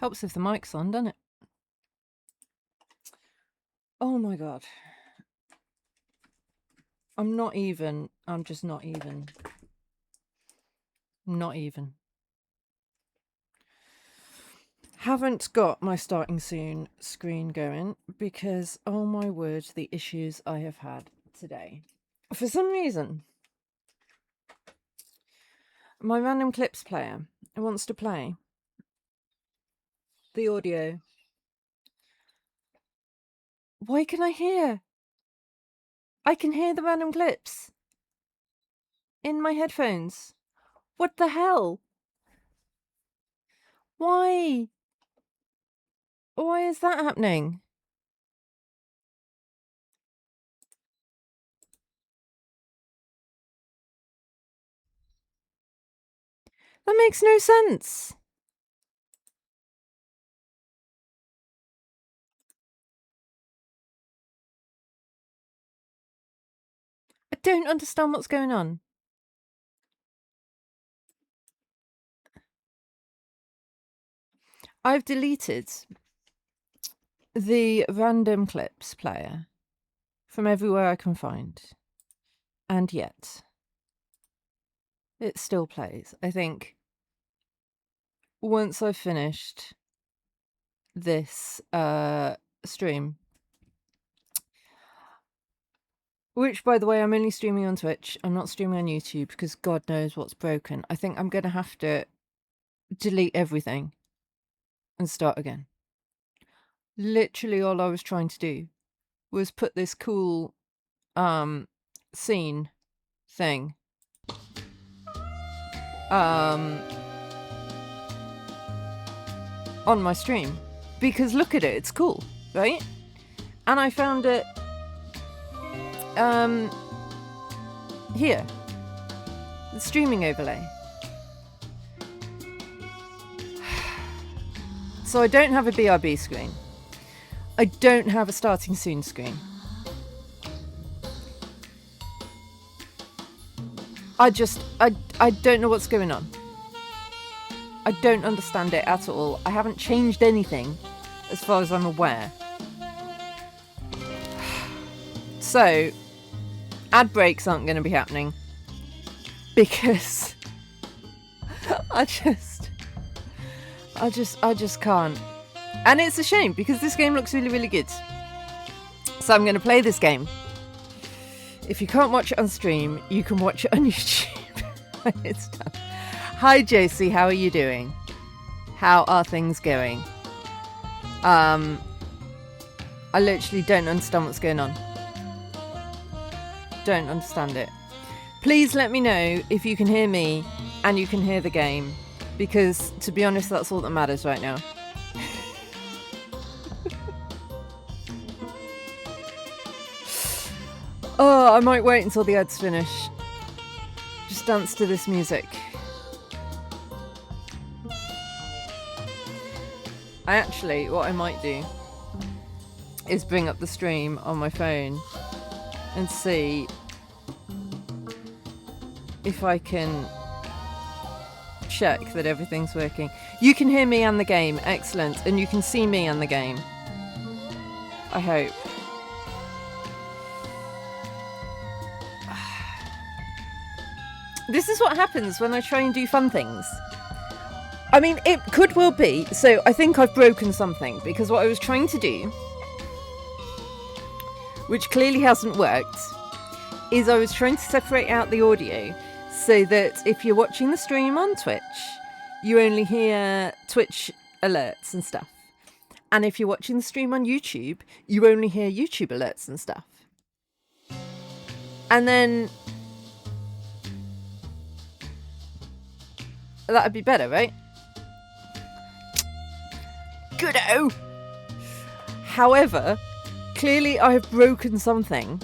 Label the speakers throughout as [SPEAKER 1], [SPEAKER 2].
[SPEAKER 1] Helps if the mic's on, doesn't it? Oh my god. I'm just not even. Not even. Haven't got my starting soon screen going because, oh my word, the issues I have had today. For some reason, my random clips player wants to play the audio. Why can I hear? I can hear the random clips in my headphones. What the hell? Why? Why is that happening? That makes no sense. I don't understand what's going on. I've deleted the random clips player from everywhere I can find. And yet, it still plays. I think once I've finished this stream, which, by the way, I'm only streaming on Twitch. I'm not streaming on YouTube because God knows what's broken. I think I'm going to have to delete everything and start again. Literally all I was trying to do was put this cool scene thing on my stream because look at it, it's cool, right? And I found it here, the streaming overlay. So I don't have a BRB screen. I don't have a starting soon screen. I don't know what's going on. I don't understand it at all. I haven't changed anything as far as I'm aware. So, ad breaks aren't going to be happening because I just can't. And it's a shame because this game looks really, really good. So I'm going to play this game. If you can't watch it on stream, you can watch it on YouTube when it's done. Hi, Josie. How are you doing? How are things going? I literally don't understand what's going on. Don't understand it. Please let me know if you can hear me and you can hear the game, because to be honest, that's all that matters right now. Oh, I might wait until the ads finish. Just dance to this music. What I might do is bring up the stream on my phone and see if I can check that everything's working. You can hear me and the game, excellent, and you can see me and the game. I hope. This is what happens when I try and do fun things. I mean, it could well be. So I think I've broken something because what I was trying to do, which clearly hasn't worked, is I was trying to separate out the audio so that if you're watching the stream on Twitch, you only hear Twitch alerts and stuff. And if you're watching the stream on YouTube, you only hear YouTube alerts and stuff. And then that'd be better, right? Good-o! However, clearly I have broken something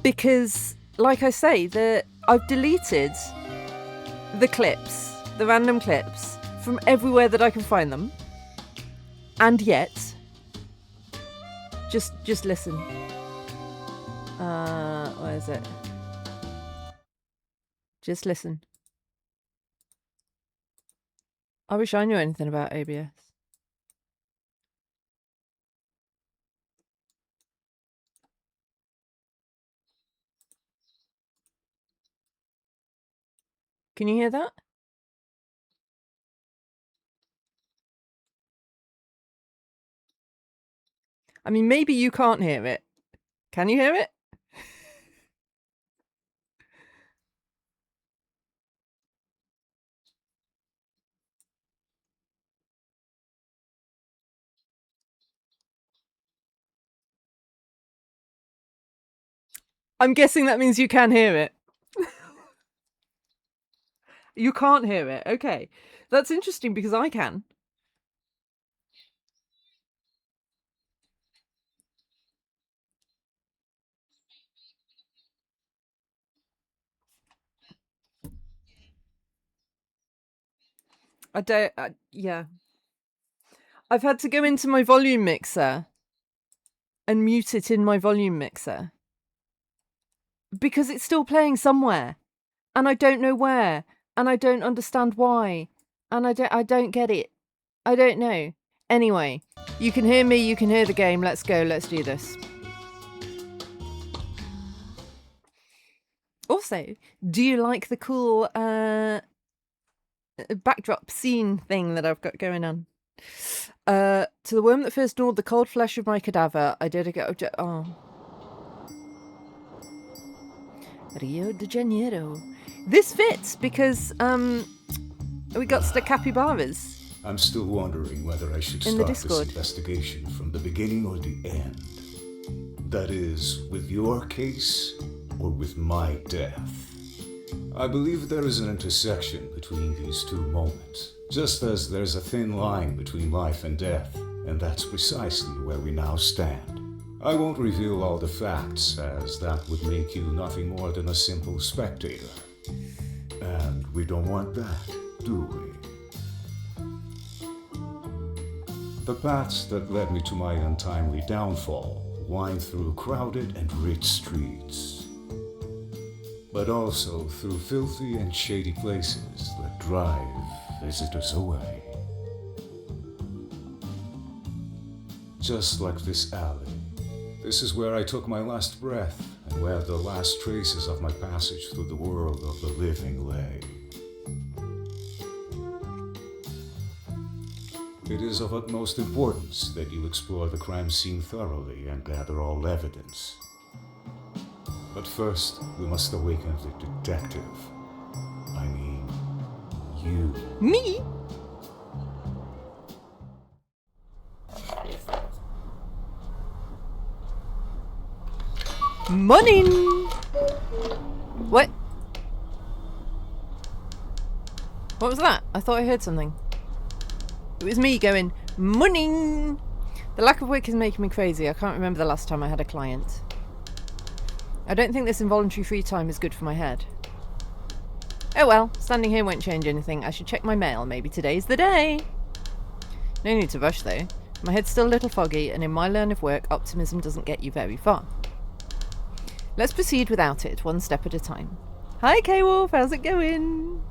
[SPEAKER 1] because, like I say, I've deleted the clips, the random clips, from everywhere that I can find them. And yet, just listen. Where is it? Just listen. I wish I knew anything about ABS. Can you hear that? I mean, maybe you can't hear it. Can you hear it? I'm guessing that means you can hear it. You can't hear it. Okay. That's interesting because I can. Yeah. I've had to go into my volume mixer and mute it in my volume mixer because it's still playing somewhere and I don't know where and I don't understand why and I don't get it. I don't know. Anyway, you can hear me, you can hear the game. Let's go. Let's do this. Also, do you like the cool backdrop scene thing that I've got going on? To the worm that first gnawed the cold flesh of my cadaver, I dedicate. Rio de Janeiro. This fits because we got the capybaras.
[SPEAKER 2] I'm still wondering whether I should start this investigation from the beginning or the end. That is, with your case or with my death. I believe there is an intersection between these two moments, just as there's a thin line between life and death, and that's precisely where we now stand. I won't reveal all the facts, as that would make you nothing more than a simple spectator. And we don't want that, do we? The paths that led me to my untimely downfall wind through crowded and rich streets, but also through filthy and shady places that drive visitors away. Just like this alley. This is where I took my last breath and where the last traces of my passage through the world of the living lay. It is of utmost importance that you explore the crime scene thoroughly and gather all evidence. But first, we must awaken the detective. I mean, you.
[SPEAKER 1] Me? Morning! What? What was that? I thought I heard something. It was me going, morning! The lack of work is making me crazy. I can't remember the last time I had a client. I don't think this involuntary free time is good for my head. Oh well, standing here won't change anything. I should check my mail. Maybe today's the day. No need to rush though. My head's still a little foggy, and in my line of work, optimism doesn't get you very far. Let's proceed without it, one step at a time. Hi K-Wolf, how's it going?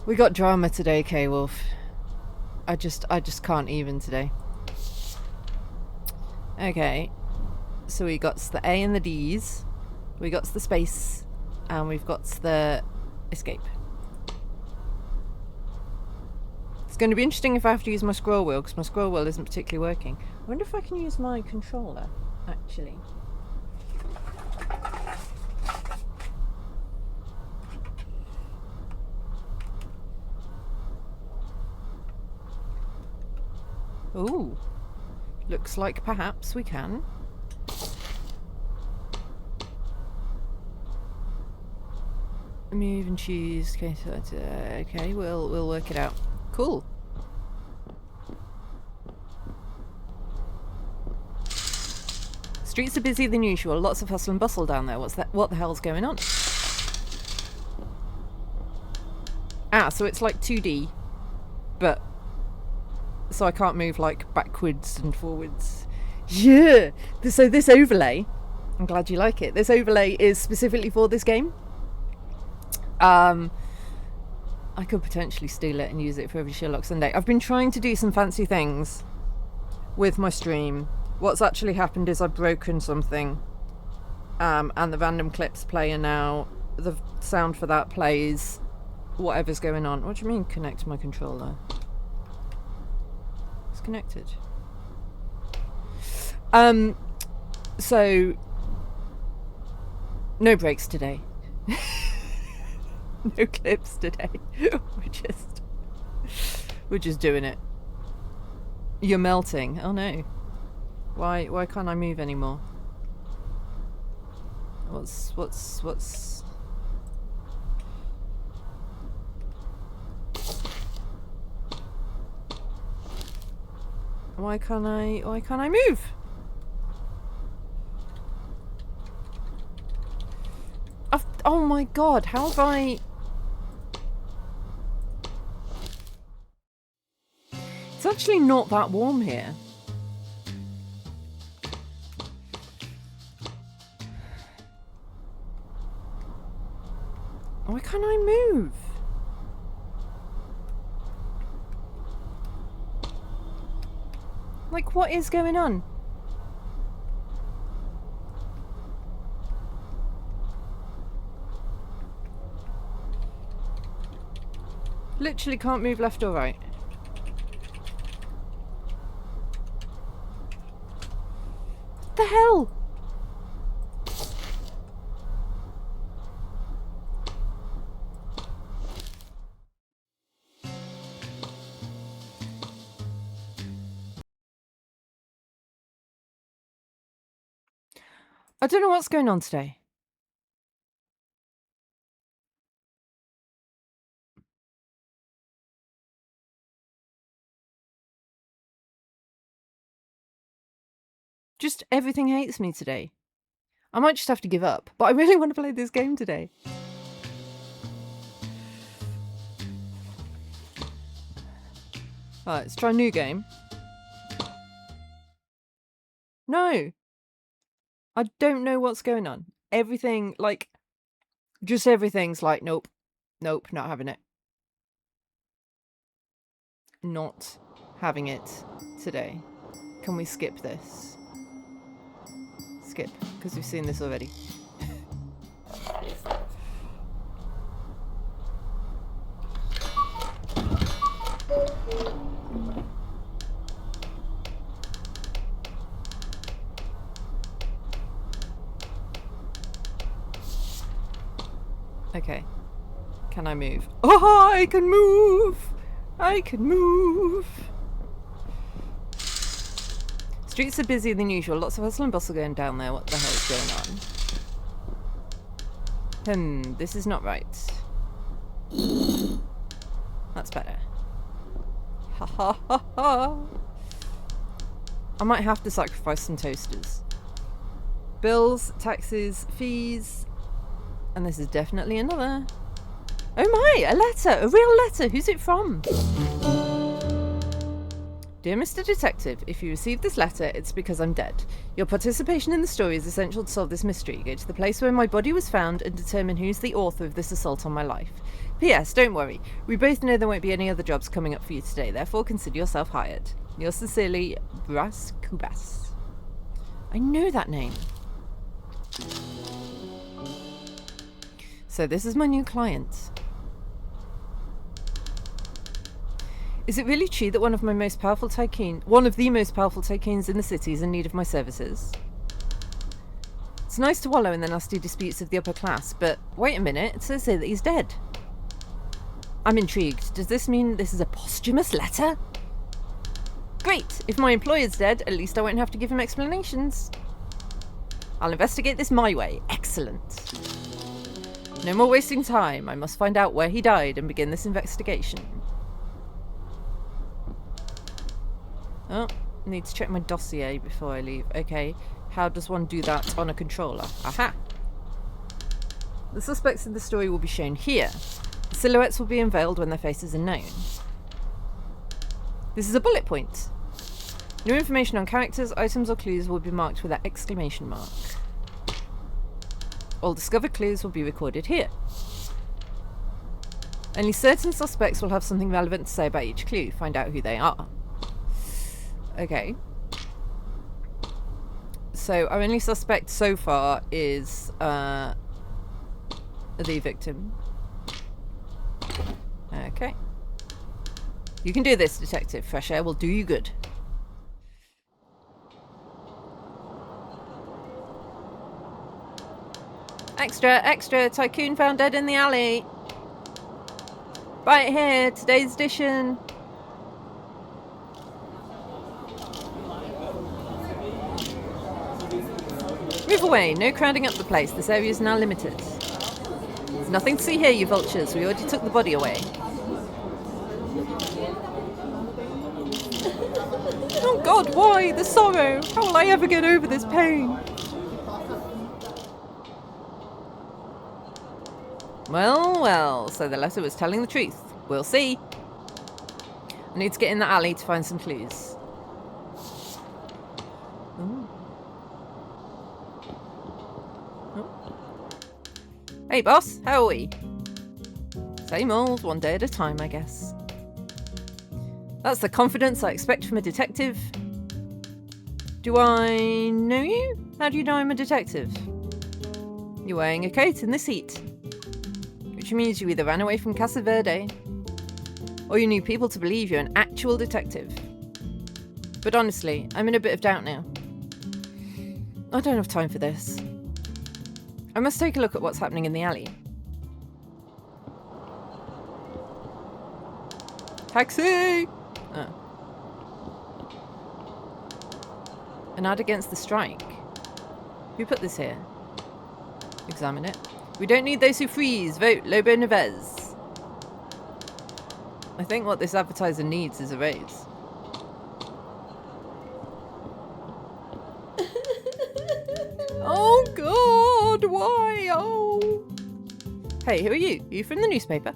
[SPEAKER 1] We got drama today, K-Wolf. I just can't even today. Okay, so we got the A and the D's, we got the space, and we've got the escape. It's going to be interesting if I have to use my scroll wheel, because my scroll wheel isn't particularly working. I wonder if I can use my controller, actually. Ooh, looks like perhaps we can. Move and choose. Okay, so that's, okay, we'll work it out. Cool. Streets are busier than usual. Lots of hustle and bustle down there. What the hell's going on? Ah, so it's like 2D, but so I can't move like backwards and forwards. Yeah. So this overlay, I'm glad you like it. This overlay is specifically for this game. I could potentially steal it and use it for every Sherlock Sunday. I've been trying to do some fancy things with my stream. What's actually happened is I've broken something, and the random clips player now, the sound for that plays whatever's going on. What do you mean connect my controller? It's connected. So no breaks today. No clips today. We're just doing it. You're melting. Oh no. Why can't I move anymore? What's Why can't I move? Oh my god, how have I... It's actually not that warm here. Why can't I move? Like, what is going on? Literally can't move left or right. What the hell? I don't know what's going on today. Just everything hates me today. I might just have to give up, but I really want to play this game today. Alright, let's try a new game. No! I don't know what's going on. Everything, like, just everything's like, nope, nope, not having it. Not having it today. Can we skip this? Skip, because we've seen this already. Okay. Can I move? Oh, I can move! I can move! Streets are busier than usual. Lots of hustle and bustle going down there. What the hell is going on? This is not right. That's better. Ha ha ha ha! I might have to sacrifice some toasters. Bills, taxes, fees... And this is definitely another. Oh my, a letter! A real letter! Who's it from? Dear Mr. Detective, if you received this letter, it's because I'm dead. Your participation in the story is essential to solve this mystery. Go to the place where my body was found and determine who's the author of this assault on my life. P.S. Don't worry. We both know there won't be any other jobs coming up for you today, therefore consider yourself hired. Yours sincerely, Bras Kubas. I know that name. So this is my new client. Is it really true that one of the most powerful tycoons in the city is in need of my services? It's nice to wallow in the nasty disputes of the upper class, but wait a minute, it says here that he's dead. I'm intrigued. Does this mean this is a posthumous letter? Great! If my employer's dead, at least I won't have to give him explanations. I'll investigate this my way. Excellent. No more wasting time. I must find out where he died and begin this investigation. Oh, need to check my dossier before I leave. Okay, how does one do that on a controller? Aha! The suspects in the story will be shown here. The silhouettes will be unveiled when their faces are known. This is a bullet point. New information on characters, items or clues will be marked with that exclamation mark. All discovered clues will be recorded here. Only certain suspects will have something relevant to say about each clue. Find out who they are. Okay. So our only suspect so far is the victim. Okay. You can do this, detective. Fresh air will do you good. Extra, extra, tycoon found dead in the alley. Right here, today's edition. Move away, no crowding up the place. This area is now limited. There's nothing to see here, you vultures. We already took the body away. Oh God, why? The sorrow. How will I ever get over this pain? Well, well, so the letter was telling the truth. We'll see. I need to get in the alley to find some clues. Ooh. Oh. Hey, boss, how are we? Same old, one day at a time, I guess. That's the confidence I expect from a detective. Do I know you? How do you know I'm a detective? You're wearing a coat in this heat. Which means you either ran away from Casa Verde, or you need people to believe you're an actual detective. But honestly, I'm in a bit of doubt now. I don't have time for this. I must take a look at what's happening in the alley. Taxi! Oh. An ad against the strike. Who put this here? Examine it. We don't need those who freeze. Vote Lobo Neves. I think what this advertiser needs is a raise. Oh God, why? Oh. Hey, who are you? Are you from the newspaper?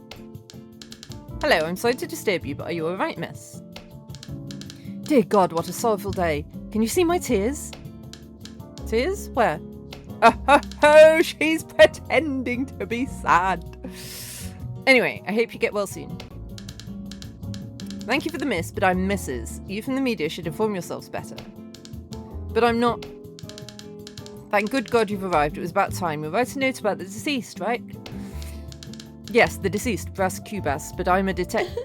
[SPEAKER 1] Hello, I'm sorry to disturb you, but are you alright, miss? Dear God, what a sorrowful day. Can you see my tears? Tears? Where? Oh, she's pretending to be sad. Anyway, I hope you get well soon. Thank you for the miss, but I'm Mrs. You from the media should inform yourselves better. But I'm not. Thank good God you've arrived. It was about time. You'll write a note about the deceased, right? Yes, the deceased, Brass Cubas, but I'm a detective.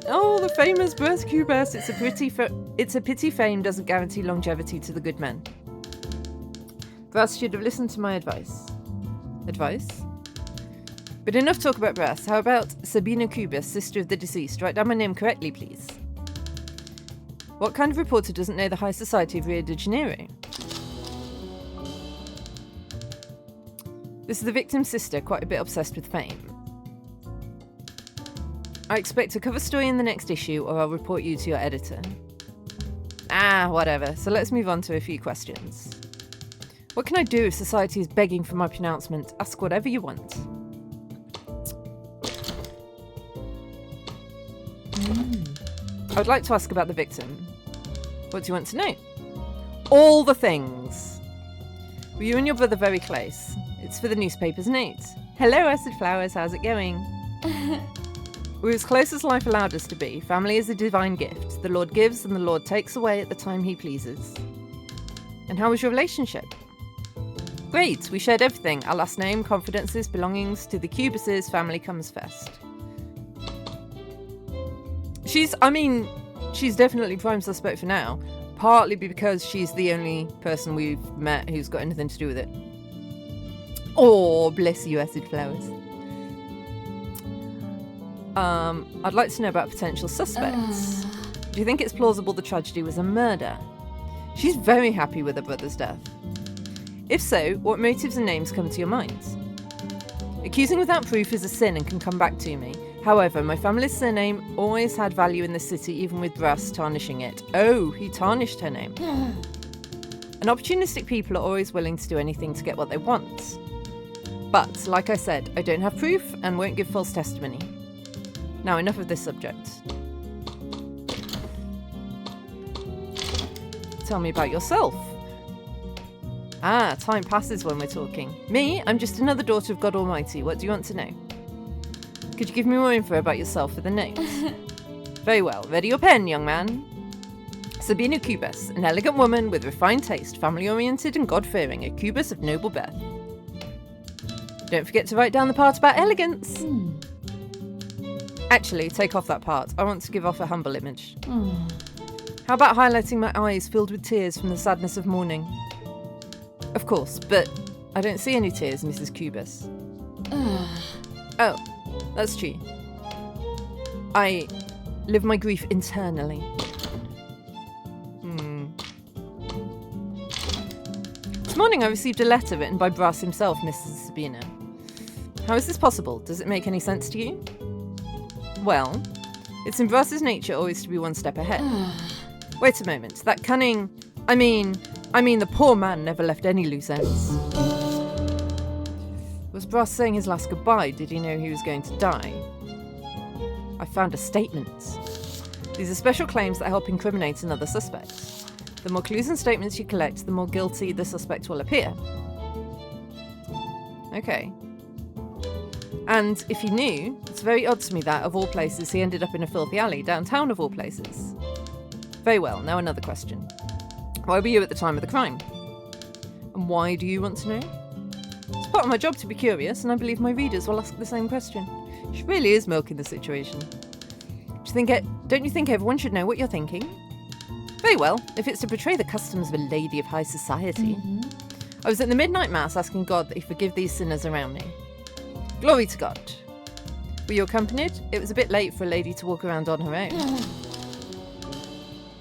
[SPEAKER 1] Oh, the famous Brass Cubas. It's a pity fame doesn't guarantee longevity to the good men. Brass should have listened to my advice. Advice? But enough talk about Brass. How about Sabina Cubas, sister of the deceased? Write down my name correctly, please. What kind of reporter doesn't know the high society of Rio de Janeiro? This is the victim's sister, quite a bit obsessed with fame. I expect a cover story in the next issue, or I'll report you to your editor. Ah, whatever. So let's move on to a few questions. What can I do if society is begging for my pronouncement? Ask whatever you want. I would like to ask about the victim. What do you want to know? All the things. Were you and your brother very close? It's for the newspaper's notes. Hello, Acid Flowers, how's it going? We're as close as life allowed us to be. Family is a divine gift. The Lord gives and the Lord takes away at the time he pleases. And how was your relationship? Great, we shared everything. Our last name, confidences, belongings. To the Cubuses, family comes first. She's definitely prime suspect for now. Partly because she's the only person we've met who's got anything to do with it. Oh, bless you, Acid Flowers. I'd like to know about potential suspects. Do you think it's plausible the tragedy was a murder? She's very happy with her brother's death. If so, what motives and names come to your mind? Accusing without proof is a sin and can come back to me. However, my family's surname always had value in the city, even with Brass tarnishing it. Oh, he tarnished her name. And opportunistic people are always willing to do anything to get what they want. But, like I said, I don't have proof and won't give false testimony. Now, enough of this subject. Tell me about yourself. Ah, time passes when we're talking. Me? I'm just another daughter of God Almighty. What do you want to know? Could you give me more info about yourself for the notes? Very well. Ready your pen, young man. Sabina Cubas, an elegant woman with refined taste, family-oriented and God-fearing, a Cubas of noble birth. Don't forget to write down the part about elegance. Actually, take off that part. I want to give off a humble image. How about highlighting my eyes filled with tears from the sadness of mourning? Of course, but I don't see any tears, Mrs. Cubis. Oh, that's true. I live my grief internally. This morning I received a letter written by Brass himself, Mrs. Sabina. How is this possible? Does it make any sense to you? Well, it's in Brass's nature always to be one step ahead. Wait a moment, that cunning... I mean, the poor man never left any loose ends. Was Brass saying his last goodbye? Did he know he was going to die? I found a statement. These are special claims that help incriminate another suspect. The more clues and statements you collect, the more guilty the suspect will appear. Okay. And if you knew, it's very odd to me that, of all places, he ended up in a filthy alley, downtown of all places. Very well, now another question. Why were you at the time of the crime? And why do you want to know? It's part of my job to be curious, and I believe my readers will ask the same question. She really is milking the situation. Don't you think everyone should know what you're thinking? Very well, if it's to portray the customs of a lady of high society. I was at the midnight mass asking God that he forgive these sinners around me. Glory to God. Were you accompanied? It was a bit late for a lady to walk around on her own.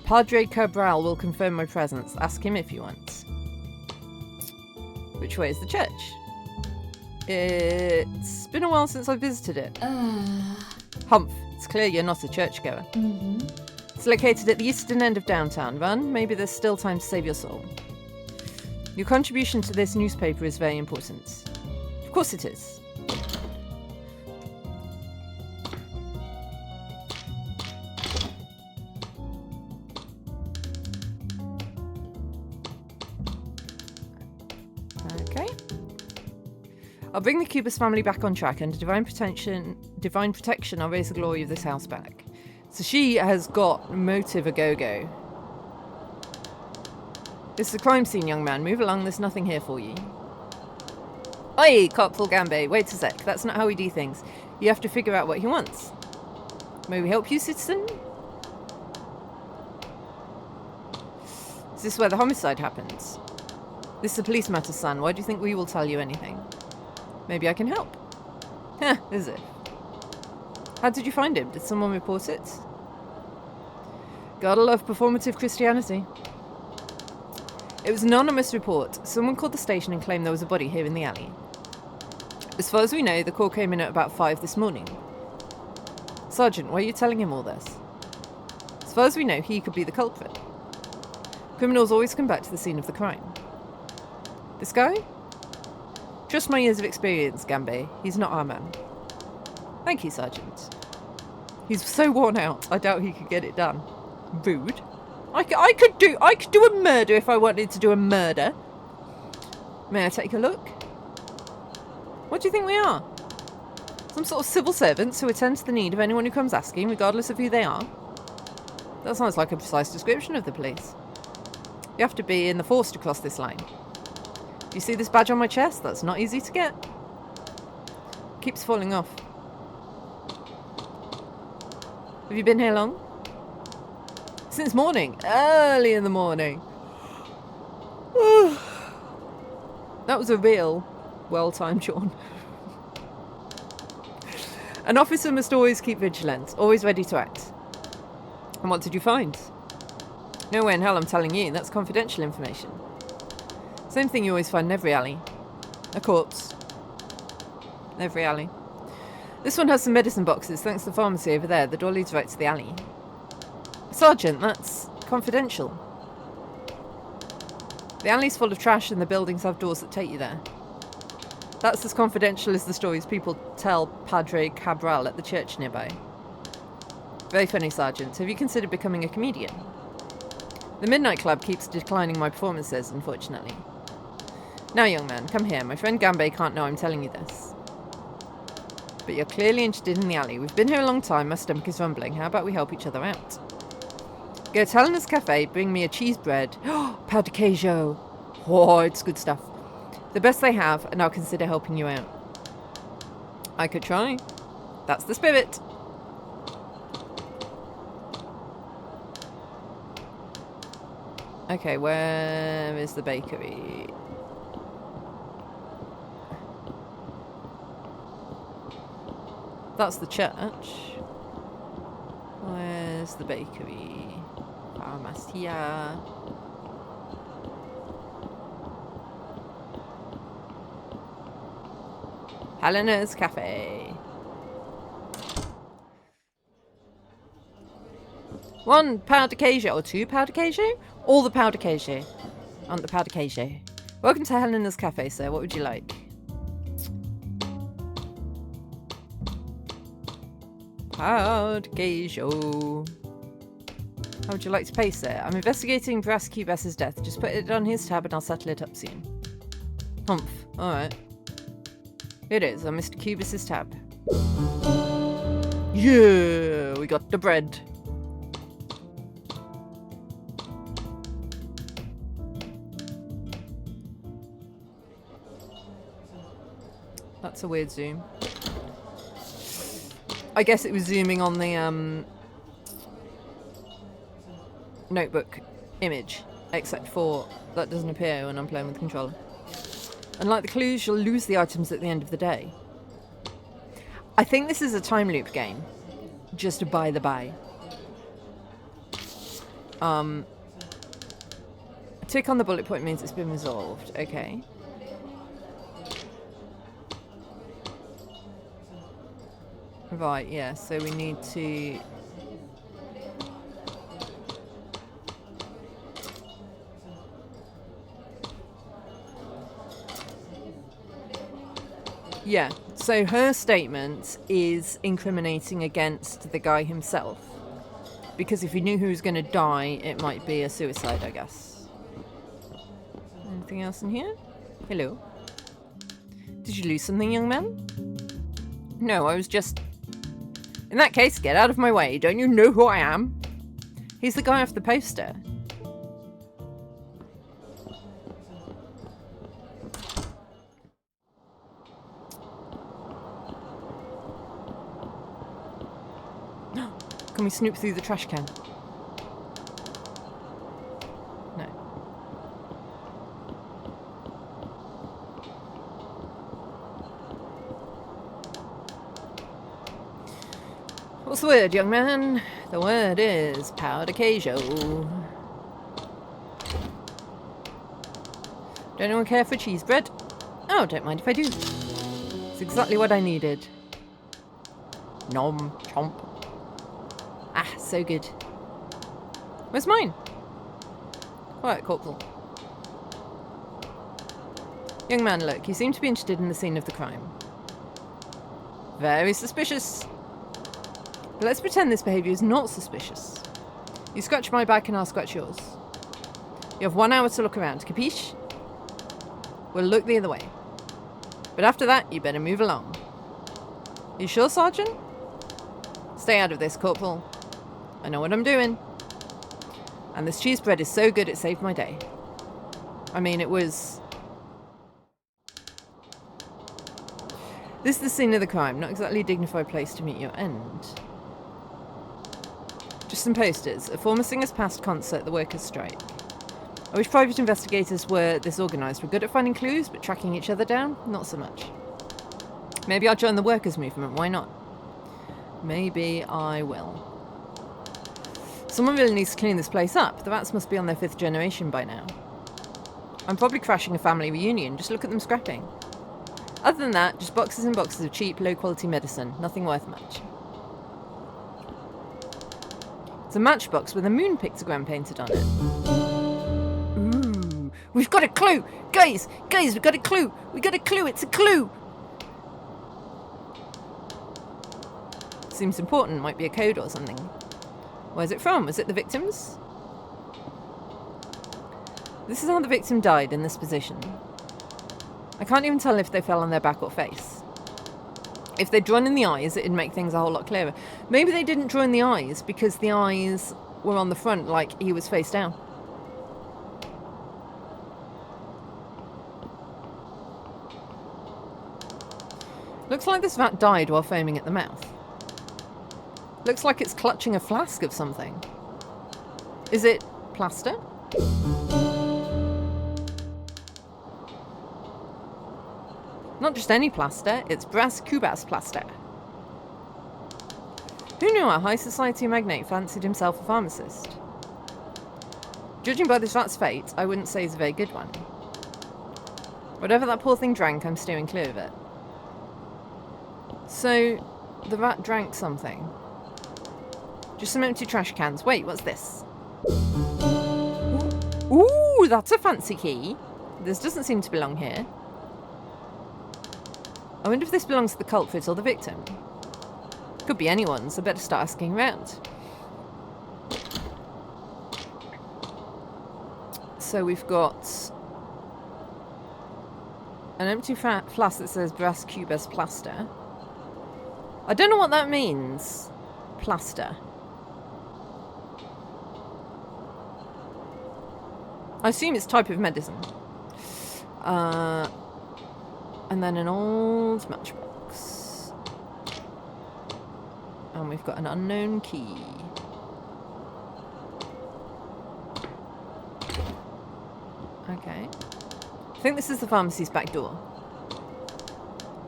[SPEAKER 1] Padre Cabral will confirm my presence. Ask him if you want. Which way is the church? It's been a while since I visited it. Humph. It's clear you're not a churchgoer. It's located at the eastern end of downtown. Run. Maybe there's still time to save your soul. Your contribution to this newspaper is very important. Of course it is. Okay. I'll bring the Cubis family back on track, and divine protection, I'll raise the glory of this house back. So she has got motive a go-go. This is a crime scene, young man. Move along, there's nothing here for you. Oi, Corporal Gambe, wait a sec. That's not how we do things. You have to figure out what he wants. May we help you, citizen? Is this where the homicide happens? This is a police matter, son. Why do you think we will tell you anything? Maybe I can help. Heh, is it? How did you find him? Did someone report it? Gotta love performative Christianity. It was an anonymous report. Someone called the station and claimed there was a body here in the alley. As far as we know, the call came in at about 5 this morning. Sergeant, why are you telling him all this? As far as we know, he could be the culprit. Criminals always come back to the scene of the crime. This guy? Trust my years of experience, Gambe. He's not our man. Thank you, Sergeant. He's so worn out, I doubt he could get it done. Rude. I could do a murder if I wanted to do a murder. May I take a look? What do you think we are? Some sort of civil servants who attend to the need of anyone who comes asking, regardless of who they are? That sounds like a precise description of the police. You have to be in the force to cross this line. Do you see this badge on my chest? That's not easy to get. Keeps falling off. Have you been here long? Since morning. Early in the morning. That was a real well-timed yawn. An officer must always keep vigilant, always ready to act. And what did you find? No way in hell I'm telling you. That's confidential information. Same thing you always find in every alley. A corpse. Every alley. This one has some medicine boxes, thanks to the pharmacy over there. The door leads right to the alley. Sergeant, that's confidential. The alley's full of trash and the buildings have doors that take you there. That's as confidential as the stories people tell Padre Cabral at the church nearby. Very funny, Sergeant. Have you considered becoming a comedian? The Midnight Club keeps declining my performances, unfortunately. Now, young man, come here. My friend Gambe can't know I'm telling you this. But you're clearly interested in the alley. We've been here a long time. My stomach is rumbling. How about we help each other out? Go to Helena's Cafe, bring me a cheese bread. Pâte de queijo. Oh, it's good stuff. The best they have, and I'll consider helping you out. I could try. That's the spirit. Okay, where is the bakery? That's the church. Where's the bakery? Pharmacia. Helena's Cafe. 1 powder queijo or 2 powder queijo? All the powder queijo. On the powder queijo. Welcome to Helena's Cafe, sir. What would you like? Powder queijo. How would you like to pay, sir? I'm investigating Prosecute Bess's death. Just put it on his tab and I'll settle it up soon. Humph. Alright. It is on Mr. Cubis's tab. Yeah, we got the bread. That's a weird zoom. I guess it was zooming on the notebook image, except for that doesn't appear when I'm playing with the controller. Unlike the clues, you'll lose the items at the end of the day. I think this is a time loop game, just by the by. Tick on the bullet point means it's been resolved. Okay. Right, yeah, so we need to... Yeah, so her statement is incriminating against the guy himself. Because if he knew who was going to die, it might be a suicide, I guess. Anything else in here? Hello. Did you lose something, young man? No, I was just... In that case, get out of my way. Don't you know who I am? He's the guy off the poster. Can we snoop through the trash can? No. What's the word, young man? The word is powder queijo. Don't anyone care for cheese bread? Oh, don't mind if I do. It's exactly what I needed. Nom, chomp. Ah, so good. Where's mine? Quiet, Corporal. Young man, look, you seem to be interested in the scene of the crime. Very suspicious. But let's pretend this behaviour is not suspicious. You scratch my back and I'll scratch yours. You have 1 hour to look around, capiche? We'll look the other way. But after that, you better move along. You sure, Sergeant? Stay out of this, Corporal. I know what I'm doing. And this cheese bread is so good it saved my day. I mean, it was... This is the scene of the crime, not exactly a dignified place to meet your end. Just some posters. A former Singers Past concert, the workers' strike. I wish private investigators were this organised. We're good at finding clues, but tracking each other down, not so much. Maybe I'll join the workers' movement, why not? Maybe I will. Someone really needs to clean this place up. The rats must be on their 5th generation by now. I'm probably crashing a family reunion. Just look at them scrapping. Other than that, just boxes and boxes of cheap, low-quality medicine. Nothing worth much. It's a matchbox with a moon pictogram painted on it. Ooh, we've got a clue! Guys, we've got a clue! We got a clue! It's a clue! Seems important. Might be a code or something. Where's it from? Was it the victims? This is how the victim died, in this position. I can't even tell if they fell on their back or face. If they'd drawn in the eyes, it'd make things a whole lot clearer. Maybe they didn't draw in the eyes because the eyes were on the front, like he was face down. Looks like this rat died while foaming at the mouth. Looks like it's clutching a flask of something. Is it plaster? Not just any plaster, it's brass kubas plaster. Who knew a high society magnate fancied himself a pharmacist? Judging by this rat's fate, I wouldn't say he's a very good one. Whatever that poor thing drank, I'm steering clear of it. So, the rat drank something. Just some empty trash cans. Wait, what's this? Ooh, that's a fancy key. This doesn't seem to belong here. I wonder if this belongs to the culprit or the victim. Could be anyone, so better start asking around. So we've got an empty flask that says brass kubas plaster. I don't know what that means. Plaster. I assume it's type of medicine. And then an old matchbox. And we've got an unknown key. Okay. I think this is the pharmacy's back door.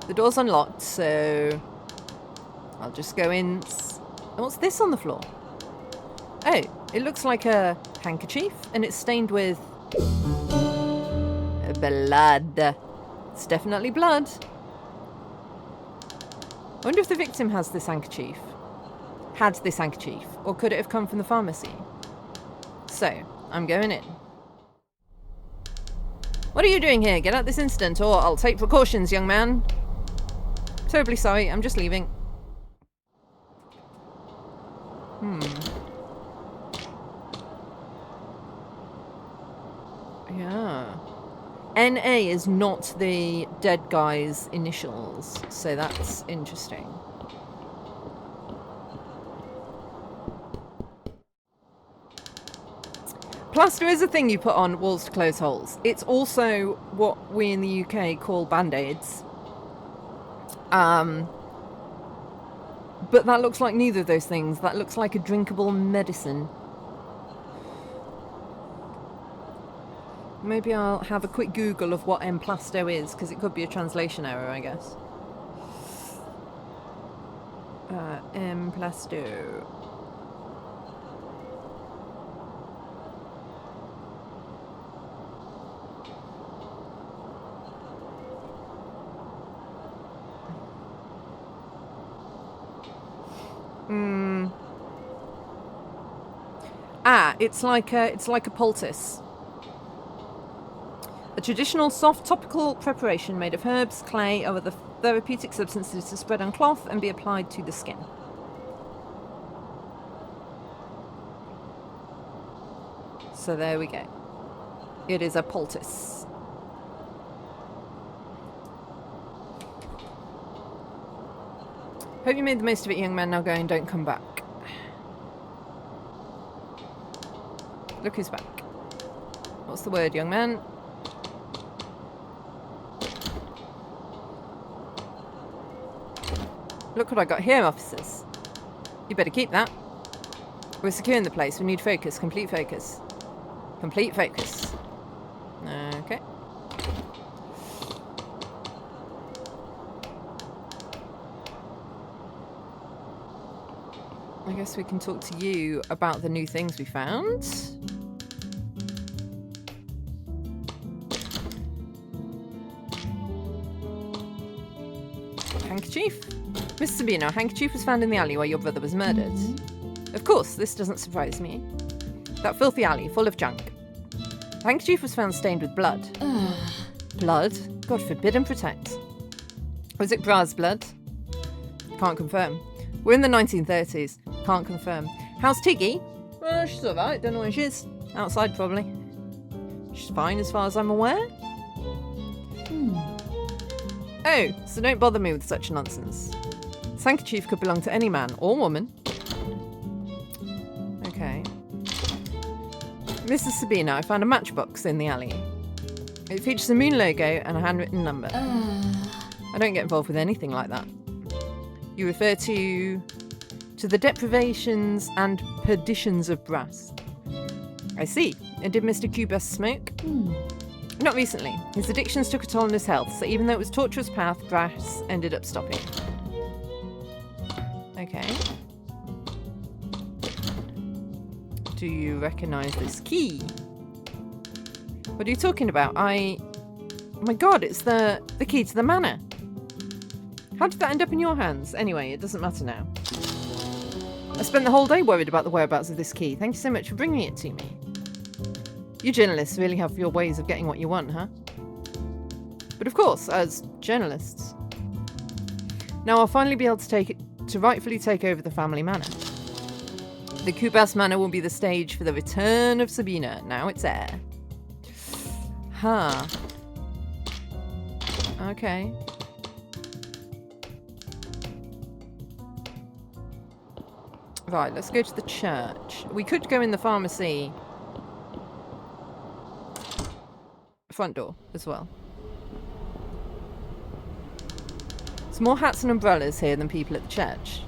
[SPEAKER 1] The door's unlocked, so I'll just go in. And what's this on the floor? Oh, it looks like a handkerchief, and it's stained with blood. It's definitely blood. I wonder if the victim has this handkerchief. Had this handkerchief, or could it have come from the pharmacy? So, I'm going in. What are you doing here? Get out this instant, or I'll take precautions, young man. Terribly sorry, I'm just leaving. Yeah. NA is not the dead guy's initials, so that's interesting. Plaster is a thing you put on walls to close holes. It's also what we in the UK call band-aids. But that looks like neither of those things. That looks like a drinkable medicine. Maybe I'll have a quick Google of what emplasto is, because it could be a translation error, I guess. Emplasto. It's like a poultice. A traditional soft topical preparation made of herbs, clay, or other therapeutic substances to spread on cloth and be applied to the skin. So there we go. It is a poultice. Hope you made the most of it, young man. Now go and don't come back. Look who's back. What's the word, young man? Look what I got here, officers. You better keep that. We're securing the place. We need focus. Complete focus. Complete focus. Okay. I guess we can talk to you about the new things we found. Handkerchief. Miss Sabino, a handkerchief was found in the alley where your brother was murdered. Of course, this doesn't surprise me. That filthy alley, full of junk. The handkerchief was found stained with blood. Blood? God forbid and protect. Was it Bra's blood? Can't confirm. We're in the 1930s. Can't confirm. How's Tiggy? Well, she's alright. Don't know where she is. Outside, probably. She's fine as far as I'm aware. Oh, so don't bother me with such nonsense. This handkerchief could belong to any man or woman. Okay. Mrs. Sabina, I found a matchbox in the alley. It features a moon logo and a handwritten number. I don't get involved with anything like that. You refer to the deprivations and perditions of brass. I see. And did Mr. Cubus smoke? Not recently. His addictions took a toll on his health, so even though it was a tortuous path, Brass ended up stopping. Okay. Do you recognise this key? What are you talking about? Oh my god, it's the key to the manor. How did that end up in your hands? Anyway, it doesn't matter now. I spent the whole day worried about the whereabouts of this key. Thank you so much for bringing it to me. You journalists really have your ways of getting what you want, huh? But of course, as journalists. Now I'll finally be able to rightfully take over the family manor. The Cubas Manor will be the stage for the return of Sabina. Now it's there. Huh. Okay. Right, let's go to the church. We could go in the pharmacy front door as well. There's more hats and umbrellas here than people at the church.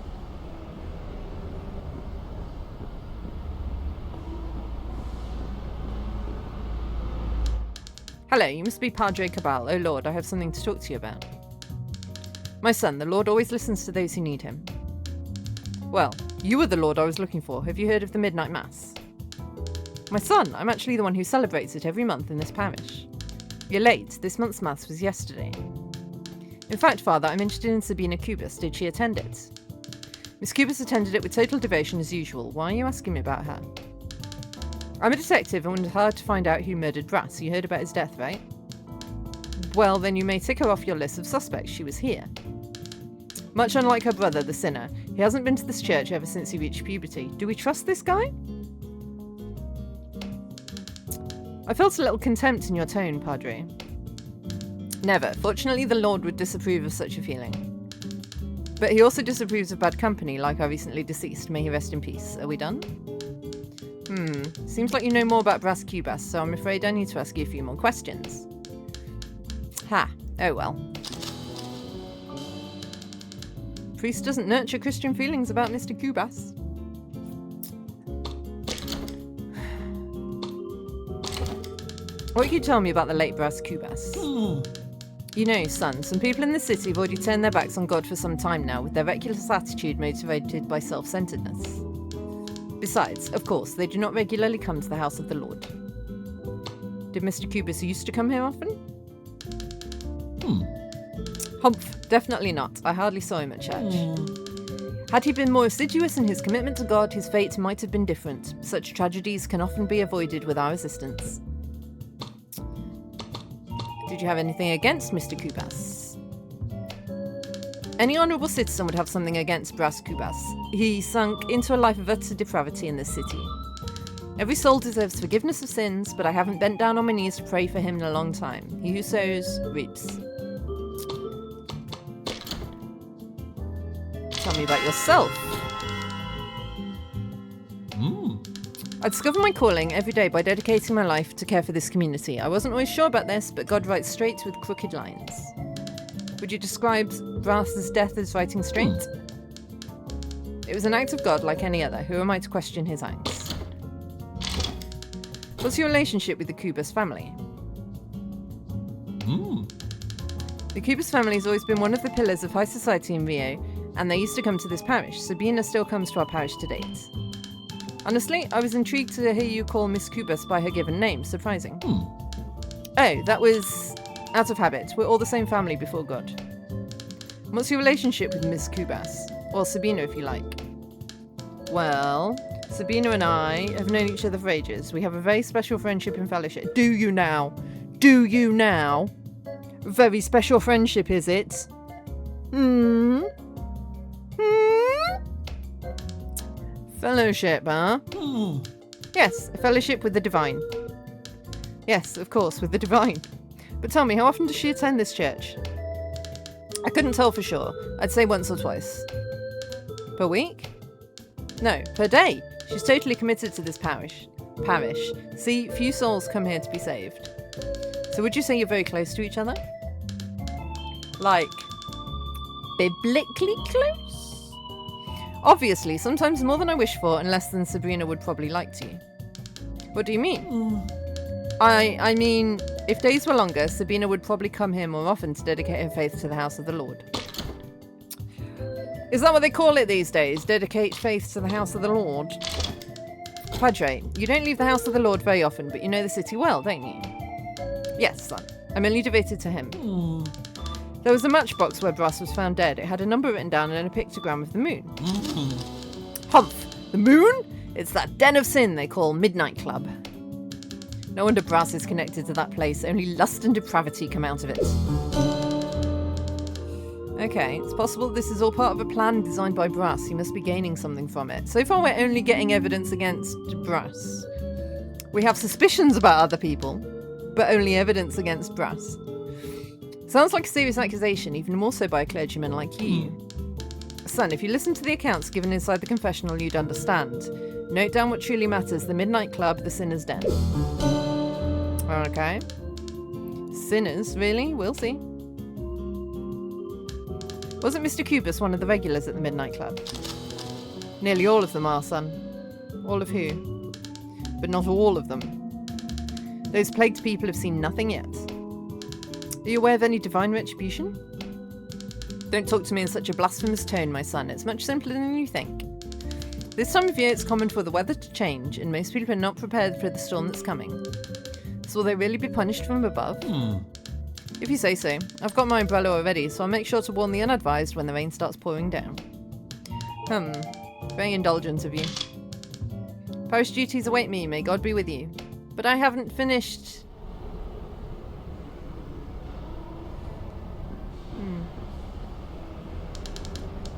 [SPEAKER 1] Hello, you must be Padre Cabal. Oh Lord, I have something to talk to you about. My son, the Lord always listens to those who need him. Well, you were the Lord I was looking for. Have you heard of the Midnight Mass? My son, I'm actually the one who celebrates it every month in this parish. You're late. This month's Mass was yesterday. In fact, Father, I'm interested in Sabina Cubus. Did she attend it? Miss Cubus attended it with total devotion as usual. Why are you asking me about her? I'm a detective and it's hard to find out who murdered Brass. You heard about his death, right? Well, then you may tick her off your list of suspects. She was here. Much unlike her brother, the sinner, he hasn't been to this church ever since he reached puberty. Do we trust this guy? I felt a little contempt in your tone, Padre. Never. Fortunately, the Lord would disapprove of such a feeling. But he also disapproves of bad company, like our recently deceased. May he rest in peace. Are we done? Seems like you know more about Brass Cubas, so I'm afraid I need to ask you a few more questions. Ha. Oh well. Priest doesn't nurture Christian feelings about Mr. Cubas. What can you tell me about the late Brass Cubas? You know, son, some people in the city have already turned their backs on God for some time now, with their reckless attitude motivated by self-centeredness. Besides, of course, they do not regularly come to the house of the Lord. Did Mr. Cubas used to come here often? Humph, definitely not. I hardly saw him at church. Had he been more assiduous in his commitment to God, his fate might have been different. Such tragedies can often be avoided with our assistance. Did you have anything against Mr. Cubas? Any honourable citizen would have something against Brass Cubas. He sunk into a life of utter depravity in this city. Every soul deserves forgiveness of sins, but I haven't bent down on my knees to pray for him in a long time. He who sows, reaps. Tell me about yourself. I discover my calling every day by dedicating my life to care for this community. I wasn't always sure about this, but God writes straight with crooked lines. Would you describe Brass's death as writing straight? It was an act of God like any other. Who am I to question his acts? What's your relationship with the Cubas family? The Cubas family has always been one of the pillars of high society in Rio, and they used to come to this parish. Sabina still comes to our parish to date. Honestly, I was intrigued to hear you call Miss Cubas by her given name. Surprising. Oh, that was out of habit. We're all the same family before God. What's your relationship with Miss Cubas? Or Sabina, if you like. Well, Sabina and I have known each other for ages. We have a very special friendship and fellowship. Do you now? Do you now? Very special friendship, is it? Fellowship, huh? Yes, a fellowship with the divine. Yes, of course, with the divine. But tell me, how often does she attend this church? I couldn't tell for sure. I'd say once or twice. Per week? No, per day. She's totally committed to this parish. See, few souls come here to be saved. So would you say you're very close to each other? Like, biblically close? Obviously, sometimes more than I wish for and less than Sabrina would probably like to. What do you mean? I mean, if days were longer, Sabina would probably come here more often to dedicate her faith to the house of the Lord. Is that what they call it these days? Dedicate faith to the house of the Lord? Padre, you don't leave the house of the Lord very often, but you know the city well, don't you? Yes, son. I'm only devoted to him. There was a matchbox where Brass was found dead. It had a number written down and a pictogram of the moon. Humph! The moon? It's that den of sin they call Midnight Club. No wonder Brass is connected to that place. Only lust and depravity come out of it. Okay, it's possible this is all part of a plan designed by Brass. He must be gaining something from it. So far, we're only getting evidence against Brass. We have suspicions about other people, but only evidence against Brass. Sounds like a serious accusation, even more so by a clergyman like you. Son, if you listen to the accounts given inside the confessional, you'd understand. Note down what truly matters: the Midnight Club, the Sinner's Den. Okay. Sinners, really? We'll see. Wasn't Mr. Cubus one of the regulars at the Midnight Club? Nearly all of them are, son. All of who? But not all of them. Those plagued people have seen nothing yet. Are you aware of any divine retribution? Don't talk to me in such a blasphemous tone, my son. It's much simpler than you think. This time of year, it's common for the weather to change, and most people are not prepared for the storm that's coming. So will they really be punished from above? If you say so. I've got my umbrella already, so I'll make sure to warn the unadvised when the rain starts pouring down. Very indulgent of you. Parish duties await me, may God be with you. But I haven't finished...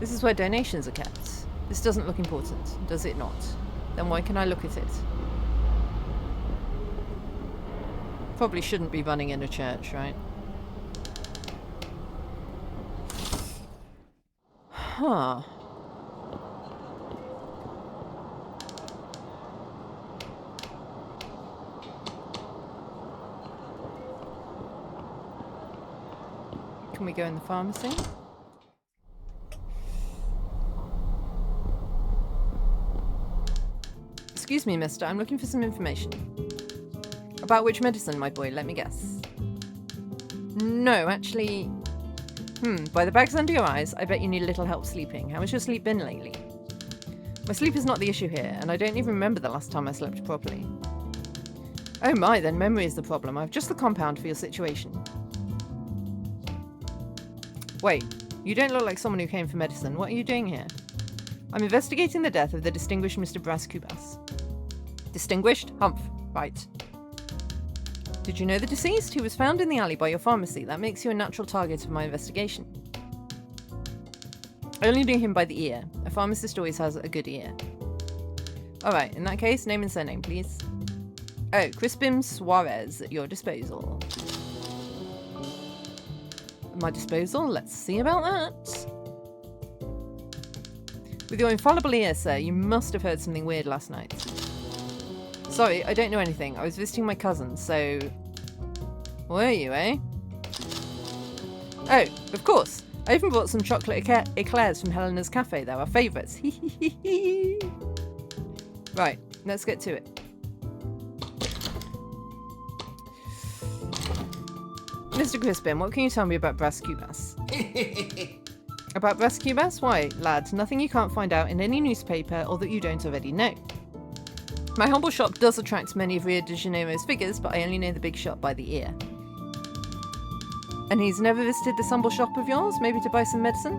[SPEAKER 1] This is where donations are kept. This doesn't look important, does it not? Then why can I look at it? Probably shouldn't be running in a church, right? Huh. Can we go in the pharmacy? Excuse me, mister. I'm looking for some information. About which medicine, my boy? Let me guess. No, actually... by the bags under your eyes, I bet you need a little help sleeping. How has your sleep been lately? My sleep is not the issue here, and I don't even remember the last time I slept properly. Oh my, then memory is the problem. I've just the compound for your situation. Wait, you don't look like someone who came for medicine. What are you doing here? I'm investigating the death of the distinguished Mr. Brass Cubas. Distinguished? Humph. Right. Did you know the deceased? He was found in the alley by your pharmacy. That makes you a natural target of my investigation. I only knew him by the ear. A pharmacist always has a good ear. Alright, in that case, name and surname, please. Oh, Crispin Suarez at your disposal. At my disposal? Let's see about that. With your infallible ear, sir, you must have heard something weird last night. Sorry, I don't know anything. I was visiting my cousin, so... Were you, eh? Oh, of course. I even bought some chocolate eclairs from Helena's Cafe. They're our favourites. Right, let's get to it. Mr. Crispin, what can you tell me about Brass Cubas? About Brass Cubas? Why, lad, nothing you can't find out in any newspaper or that you don't already know. My humble shop does attract many of Rio de Janeiro's figures, but I only know the big shop by the ear. And he's never visited this humble shop of yours? Maybe to buy some medicine?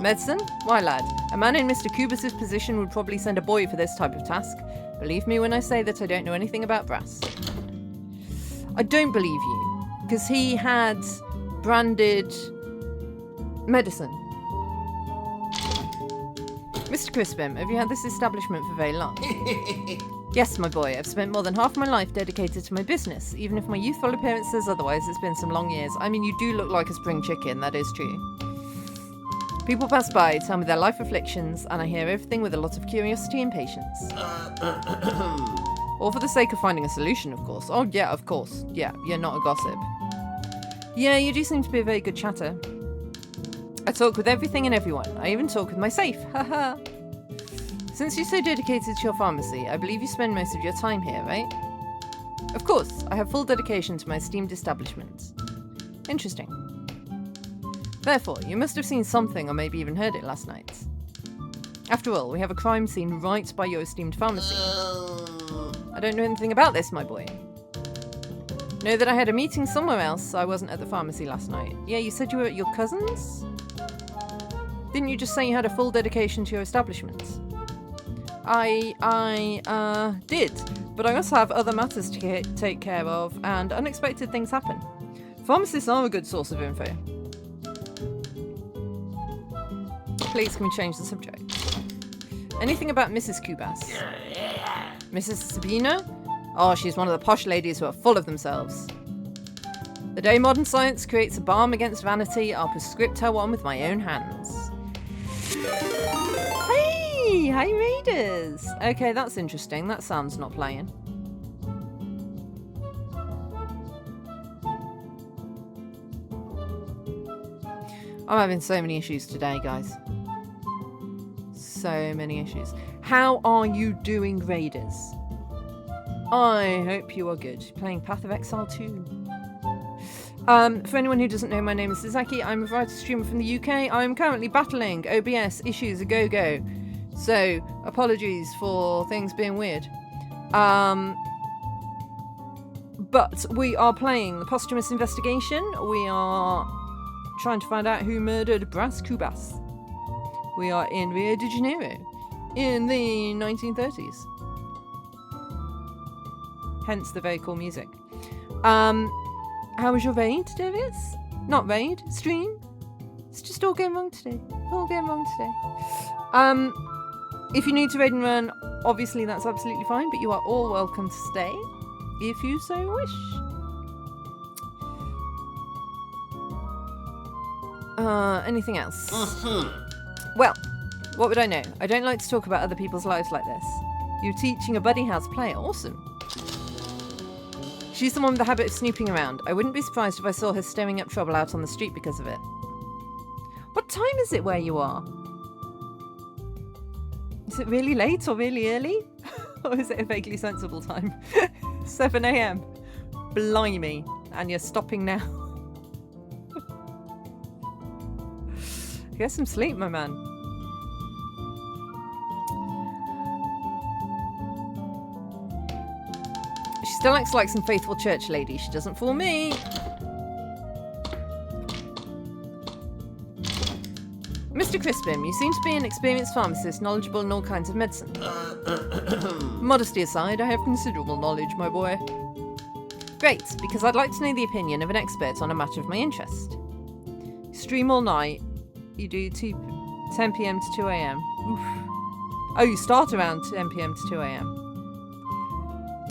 [SPEAKER 1] Medicine? Why, lad? A man in Mr. Cubas's position would probably send a boy for this type of task. Believe me when I say that I don't know anything about Brass. I don't believe you, because he had branded medicine. Mr. Crispin, have you had this establishment for very long? Yes, my boy. I've spent more than half my life dedicated to my business. Even if my youthful appearance says otherwise, it's been some long years. I mean, you do look like a spring chicken, that is true. People pass by, tell me their life afflictions, and I hear everything with a lot of curiosity and patience. All for the sake of finding a solution, of course. Oh, yeah, of course. Yeah, you're not a gossip. Yeah, you do seem to be a very good chatter. I talk with everything and everyone. I even talk with my safe. Haha. Since you're so dedicated to your pharmacy, I believe you spend most of your time here, right? Of course, I have full dedication to my esteemed establishment. Interesting. Therefore, you must have seen something or maybe even heard it last night. After all, we have a crime scene right by your esteemed pharmacy. I don't know anything about this, my boy. Know that I had a meeting somewhere else. I wasn't at the pharmacy last night. Yeah, you said you were at your cousin's? Didn't you just say you had a full dedication to your establishment? I did, but I also have other matters to take care of, and unexpected things happen. Pharmacists are a good source of info. Please, can we change the subject? Anything about Mrs. Kubas? Mrs. Sabina? Oh, she's one of the posh ladies who are full of themselves. The day modern science creates a balm against vanity, I'll prescript her one with my own hands. Hey! Hi, Raiders! Okay, that's interesting. That sounds not playing. I'm having so many issues today, guys. So many issues. How are you doing, Raiders? I hope you are good. Playing Path of Exile 2. For anyone who doesn't know, my name is Sasaki. I'm a variety streamer from the UK. I'm currently battling OBS issues a go-go. So, apologies for things being weird. But we are playing the Posthumous investigation. We are trying to find out who murdered Bras Cubas. We are in Rio de Janeiro in the 1930s. Hence the very cool music. How was your raid, Davis? Not raid, stream. It's just all going wrong today. All going wrong today. If you need to raid and run, obviously that's absolutely fine, but you are all welcome to stay if you so wish. Anything else? Well, what would I know? I don't like to talk about other people's lives like this. You're teaching a buddy how to play. Awesome. She's the one with the habit of snooping around. I wouldn't be surprised if I saw her stirring up trouble out on the street because of it. What time is it where you are? Is it really late or really early? Or is it a vaguely sensible time? 7 a.m. Blimey. And you're stopping now. Get some sleep, my man. She still acts like some faithful church lady. She doesn't fool me. Mr. Crispin, you seem to be an experienced pharmacist, knowledgeable in all kinds of medicine. Modesty aside, I have considerable knowledge, my boy. Great, because I'd like to know the opinion of an expert on a matter of my interest. You stream all night. You do 10 p.m. to 2 a.m. Oof. Oh, you start around 10 p.m. to 2 a.m.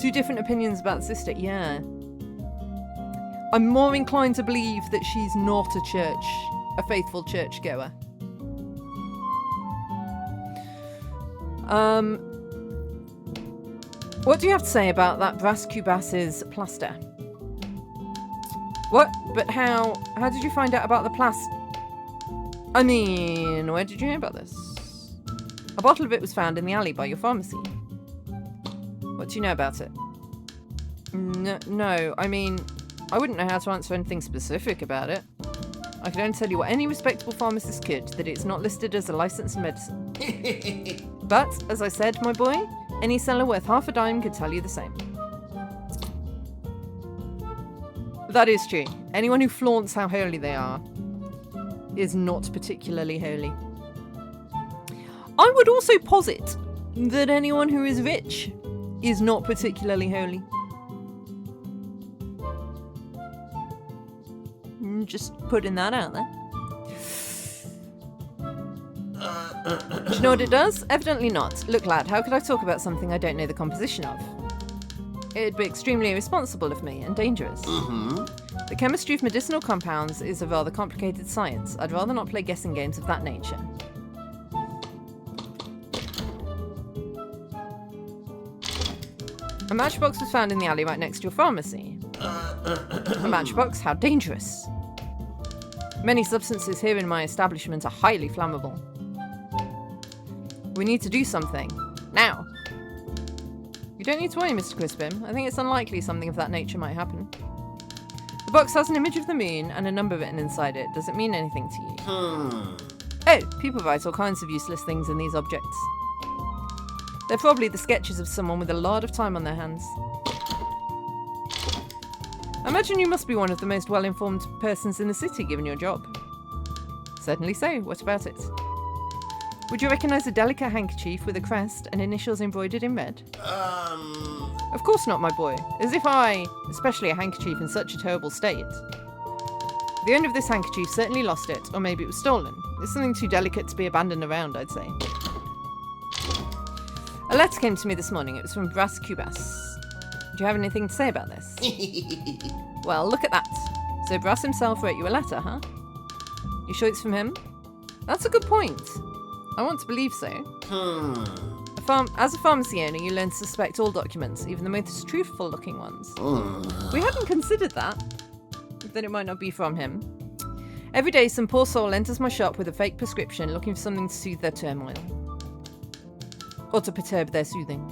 [SPEAKER 1] Two different opinions about the sister, yeah. I'm more inclined to believe that she's not a faithful churchgoer. What do you have to say about that Bras Cubas's plaster? What? But how did you find out about the plaster? I mean, where did you hear about this? A bottle of it was found in the alley by your pharmacy. What do you know about it? No, I mean, I wouldn't know how to answer anything specific about it. I can only tell you what any respectable pharmacist could, that it's not listed as a licensed medicine. But, as I said, my boy, any seller worth half a dime could tell you the same. That is true. Anyone who flaunts how holy they are is not particularly holy. I would also posit that anyone who is rich is not particularly holy. Just putting that out there. Do you know what it does? Evidently not. Look, lad, how could I talk about something I don't know the composition of? It'd be extremely irresponsible of me and dangerous. The chemistry of medicinal compounds is a rather complicated science. I'd rather not play guessing games of that nature. A matchbox was found in the alley right next to your pharmacy. A matchbox? How dangerous. Many substances here in my establishment are highly flammable. We need to do something. Now. You don't need to worry, Mr. Crispin. I think it's unlikely something of that nature might happen. The box has an image of the moon and a number written inside it. Does it mean anything to you? Oh, people write all kinds of useless things in these objects. They're probably the sketches of someone with a lot of time on their hands. I imagine you must be one of the most well-informed persons in the city, given your job. Certainly so. What about it? Would you recognise a delicate handkerchief with a crest and initials embroidered in red? Of course not, my boy. As if I, especially a handkerchief in such a terrible state. The owner of this handkerchief certainly lost it, or maybe it was stolen. It's something too delicate to be abandoned around, I'd say. A letter came to me this morning. It was from Brass Cubas. Do you have anything to say about this? Well, look at that. So Brass himself wrote you a letter, huh? You sure it's from him? That's a good point. I want to believe so. As a pharmacy owner, you learn to suspect all documents, even the most truthful-looking ones. We hadn't considered that. That it might not be from him. Every day, some poor soul enters my shop with a fake prescription, looking for something to soothe their turmoil. Or to perturb their soothing.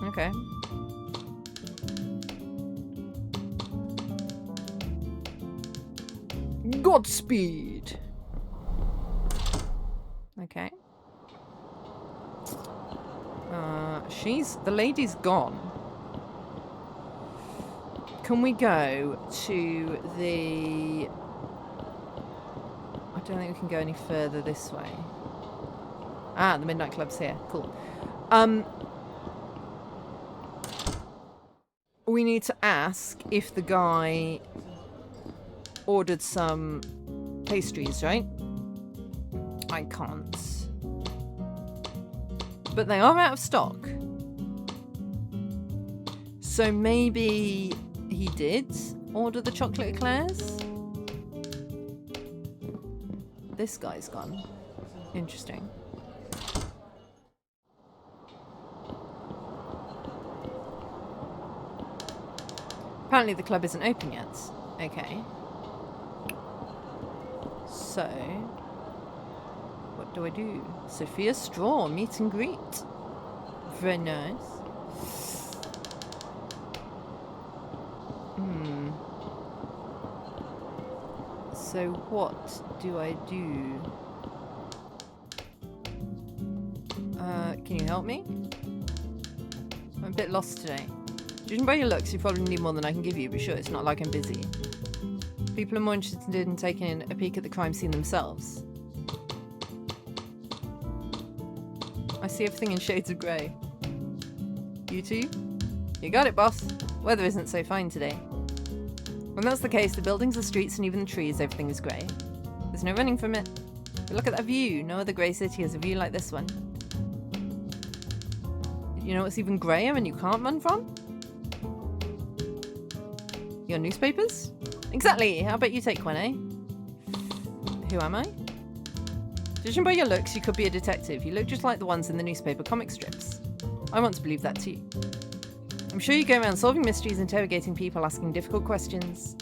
[SPEAKER 1] Okay. Godspeed! Okay. The lady's gone. Can we go to the... I don't think we can go any further this way. Ah, the Midnight Club's here. Cool. We need to ask if the guy ordered some pastries, right? I can't. But they are out of stock. So maybe he did order the chocolate eclairs? This guy's gone. Interesting. Apparently the club isn't open yet. Okay. So, what do I do? Sophia Straw, meet and greet. Very nice. So what do I do? Can you help me? I'm a bit lost today. Judging by your looks, you probably need more than I can give you, but sure, it's not like I'm busy. People are more interested in taking a peek at the crime scene themselves. I see everything in shades of grey. You too? You got it, boss. Weather isn't so fine today. When that's the case, the buildings, the streets, and even the trees, everything is grey. There's no running from it. But look at that view. No other grey city has a view like this one. You know what's even greyer and you can't run from? Your newspapers? Exactly. How about you take one, eh? Who am I? Judging by your looks, you could be a detective. You look just like the ones in the newspaper comic strips. I want to believe that too. I'm sure you go around solving mysteries, interrogating people, asking difficult questions.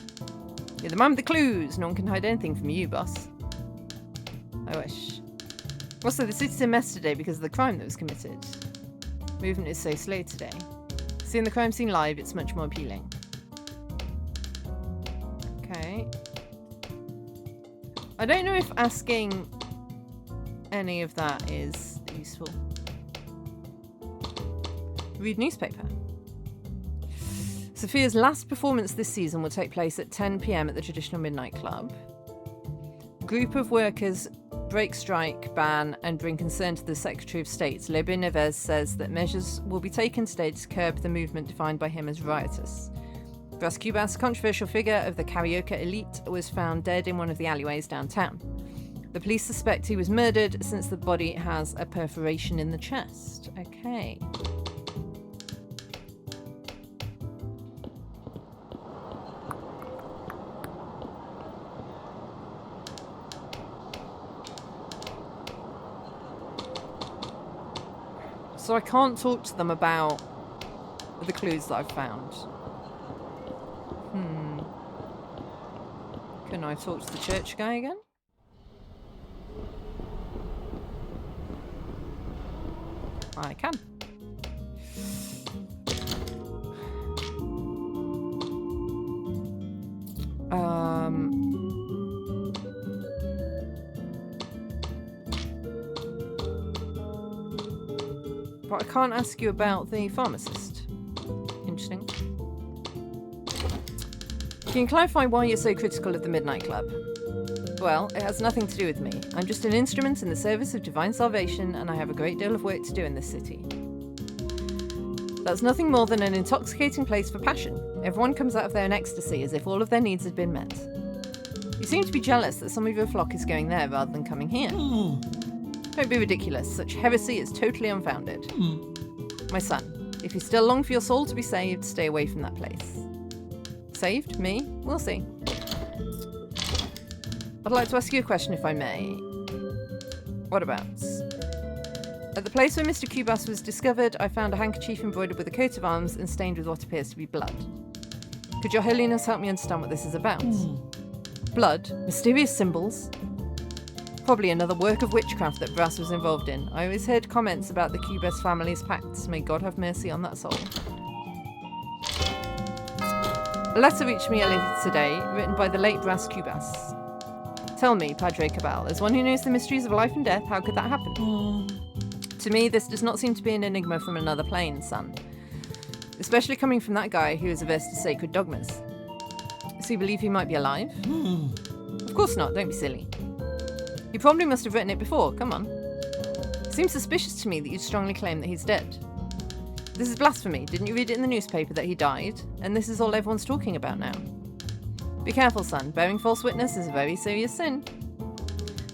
[SPEAKER 1] You're the man with the clues. No one can hide anything from you, boss. I wish. Also, the city's a mess today because of the crime that was committed. Movement is so slow today. Seeing the crime scene live, it's much more appealing. Okay. I don't know if asking any of that is useful. Read newspaper. Sophia's last performance this season will take place at 10 p.m. at the traditional Midnight Club. Group of workers break strike, ban, and bring concern to the Secretary of State. Lobo Neves says that measures will be taken today to curb the movement defined by him as riotous. Brass Cubas, a controversial figure of the karaoke elite, was found dead in one of the alleyways downtown. The police suspect he was murdered since the body has a perforation in the chest. Okay. So I can't talk to them about the clues that I've found. Can I talk to the church guy again? I can. But I can't ask you about the pharmacist. Interesting. Can you clarify why you're so critical of the Midnight Club? Well, it has nothing to do with me. I'm just an instrument in the service of divine salvation, and I have a great deal of work to do in this city. That's nothing more than an intoxicating place for passion. Everyone comes out of there in ecstasy as if all of their needs had been met. You seem to be jealous that some of your flock is going there rather than coming here. Don't be ridiculous. Such heresy is totally unfounded. My son, if you still long for your soul to be saved, stay away from that place. Saved? Me? We'll see. I'd like to ask you a question, if I may. What about? At the place where Mr. Cubas was discovered, I found a handkerchief embroidered with a coat of arms and stained with what appears to be blood. Could your holiness help me understand what this is about? Blood? Mysterious symbols? Probably another work of witchcraft that Brass was involved in. I always heard comments about the Cubas family's pacts. May God have mercy on that soul. A letter reached me earlier today, written by the late Brass Cubas. Tell me, Padre Cabal, as one who knows the mysteries of life and death, how could that happen? To me, this does not seem to be an enigma from another plane, son. Especially coming from that guy who is averse to sacred dogmas. So you believe he might be alive? Of course not, don't be silly. You probably must have written it before, come on. It seems suspicious to me that you'd strongly claim that he's dead. This is blasphemy. Didn't you read it in the newspaper that he died? And this is all everyone's talking about now. Be careful, son. Bearing false witness is a very serious sin.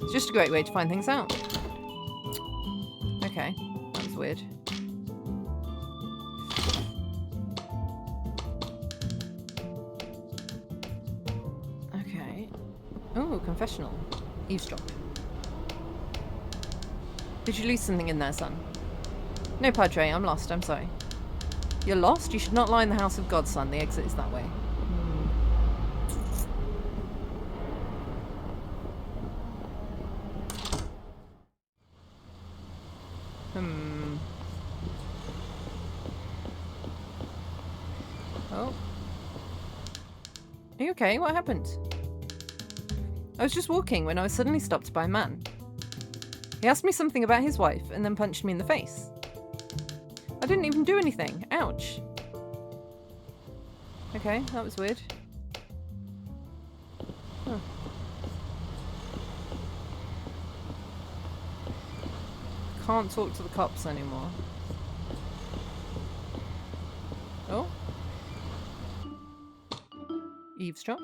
[SPEAKER 1] It's just a great way to find things out. Okay, that was weird. Okay. Oh, confessional. Eavesdrop. Did you lose something in there, son? No, Padre, I'm lost. I'm sorry. You're lost? You should not lie in the house of God, son. The exit is that way. Oh. Are you okay? What happened? I was just walking when I was suddenly stopped by a man. He asked me something about his wife and then punched me in the face. I didn't even do anything. Ouch. Okay, that was weird. Huh. Can't talk to the cops anymore. Oh. Eavesdrop.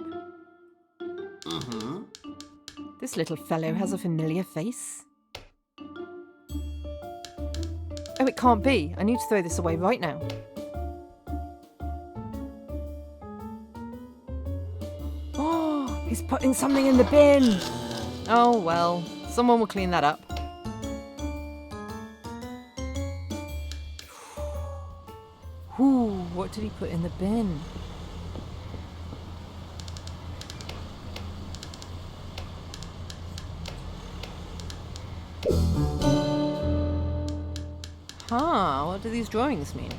[SPEAKER 1] This little fellow has a familiar face. Oh, it can't be. I need to throw this away right now. Oh, he's putting something in the bin. Oh, well. Someone will clean that up. Ooh, what did he put in the bin? What do these drawings mean?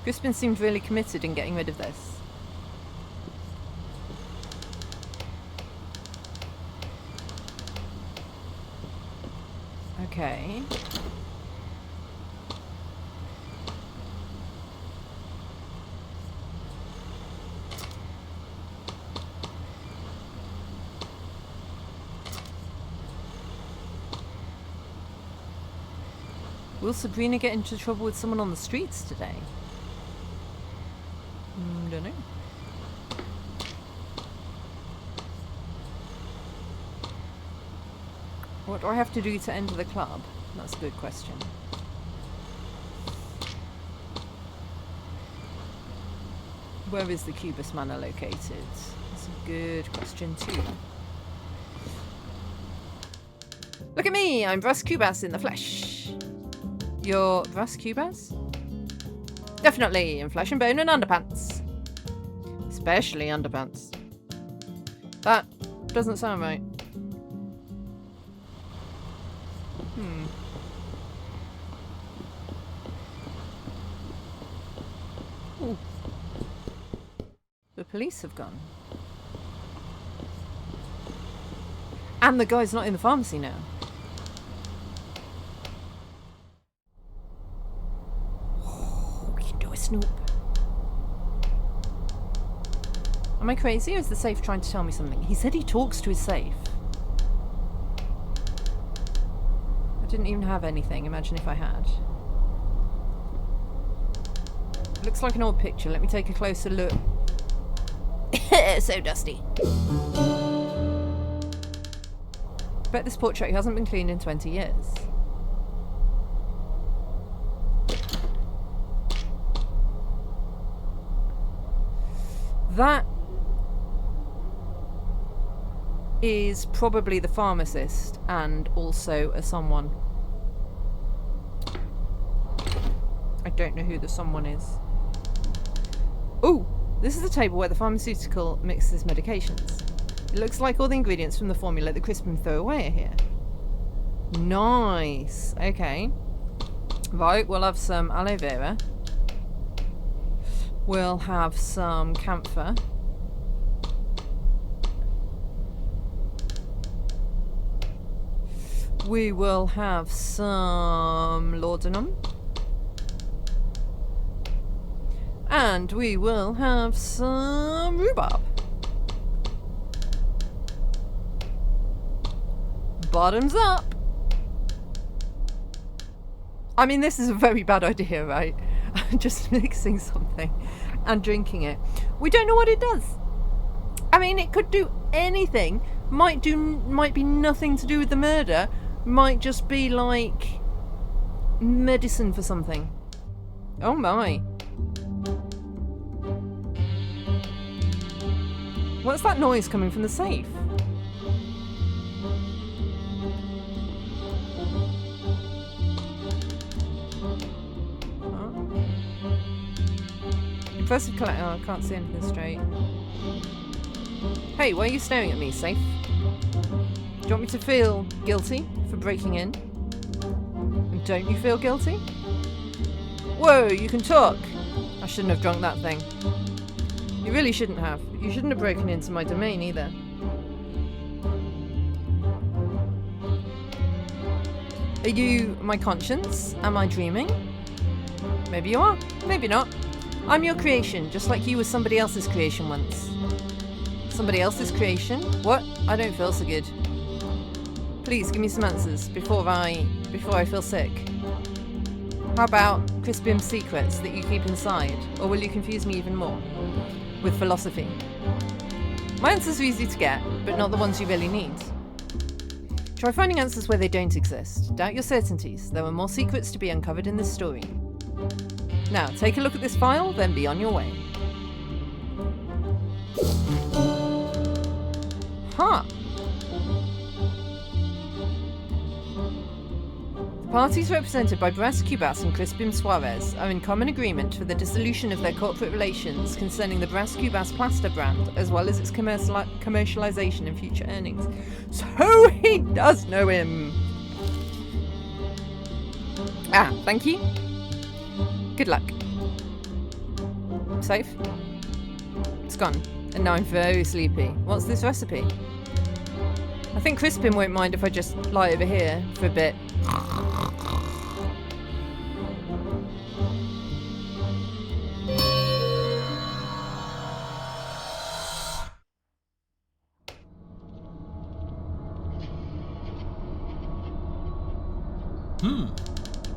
[SPEAKER 1] Crispin seemed really committed in getting rid of this. Okay. Will Sabrina get into trouble with someone on the streets today? Don't know. What do I have to do to enter the club? That's a good question. Where is the Cubas Manor located? That's a good question too. Look at me! I'm Brass Cubas in the flesh. You're Brass Cubas? Definitely, in flesh and bone and underpants. Especially underpants. That doesn't sound right. police have gone. And the guy's not in the pharmacy now. Oh, we can do a snoop. Am I crazy, or is the safe trying to tell me something? He said he talks to his safe. I didn't even have anything. Imagine if I had. Looks like an old picture. Let me take a closer look. So dusty. Bet this portrait hasn't been cleaned in 20 years. That is probably the pharmacist and also a someone. I don't know who the someone is. Oh, this is the table where the pharmaceutical mixes medications. It looks like all the ingredients from the formula that Crispin threw away are here. Nice. Okay. Right, we'll have some aloe vera. We'll have some camphor. We will have some laudanum. And we will have some rhubarb. Bottoms up. I mean, this is a very bad idea, right? Just mixing something and drinking it. We don't know what it does. I mean, it could do anything. Might be nothing to do with the murder. Might just be like medicine for something. Oh my. What's that noise coming from the safe? Impressive collect. Oh, I can't see anything straight. Hey, why are you staring at me, safe? Do you want me to feel guilty for breaking in? And don't you feel guilty? Whoa, you can talk! I shouldn't have drunk that thing. You really shouldn't have. You shouldn't have broken into my domain either. Are you my conscience? Am I dreaming? Maybe you are. Maybe not. I'm your creation, just like you were somebody else's creation once. Somebody else's creation? What? I don't feel so good. Please give me some answers before I feel sick. How about Crispin's secrets that you keep inside? Or will you confuse me even more? With philosophy. My answers are easy to get, but not the ones you really need. Try finding answers where they don't exist. Doubt your certainties. There are more secrets to be uncovered in this story. Now, take a look at this file, then be on your way. Huh. The parties represented by Brass Cubas and Crispin Suarez are in common agreement for the dissolution of their corporate relations concerning the Brass Cubas plaster brand, as well as its commercialization and future earnings. So he does know him. Ah, thank you. Good luck. Safe? It's gone. And now I'm very sleepy. What's this recipe? I think Crispin won't mind if I just lie over here for a bit.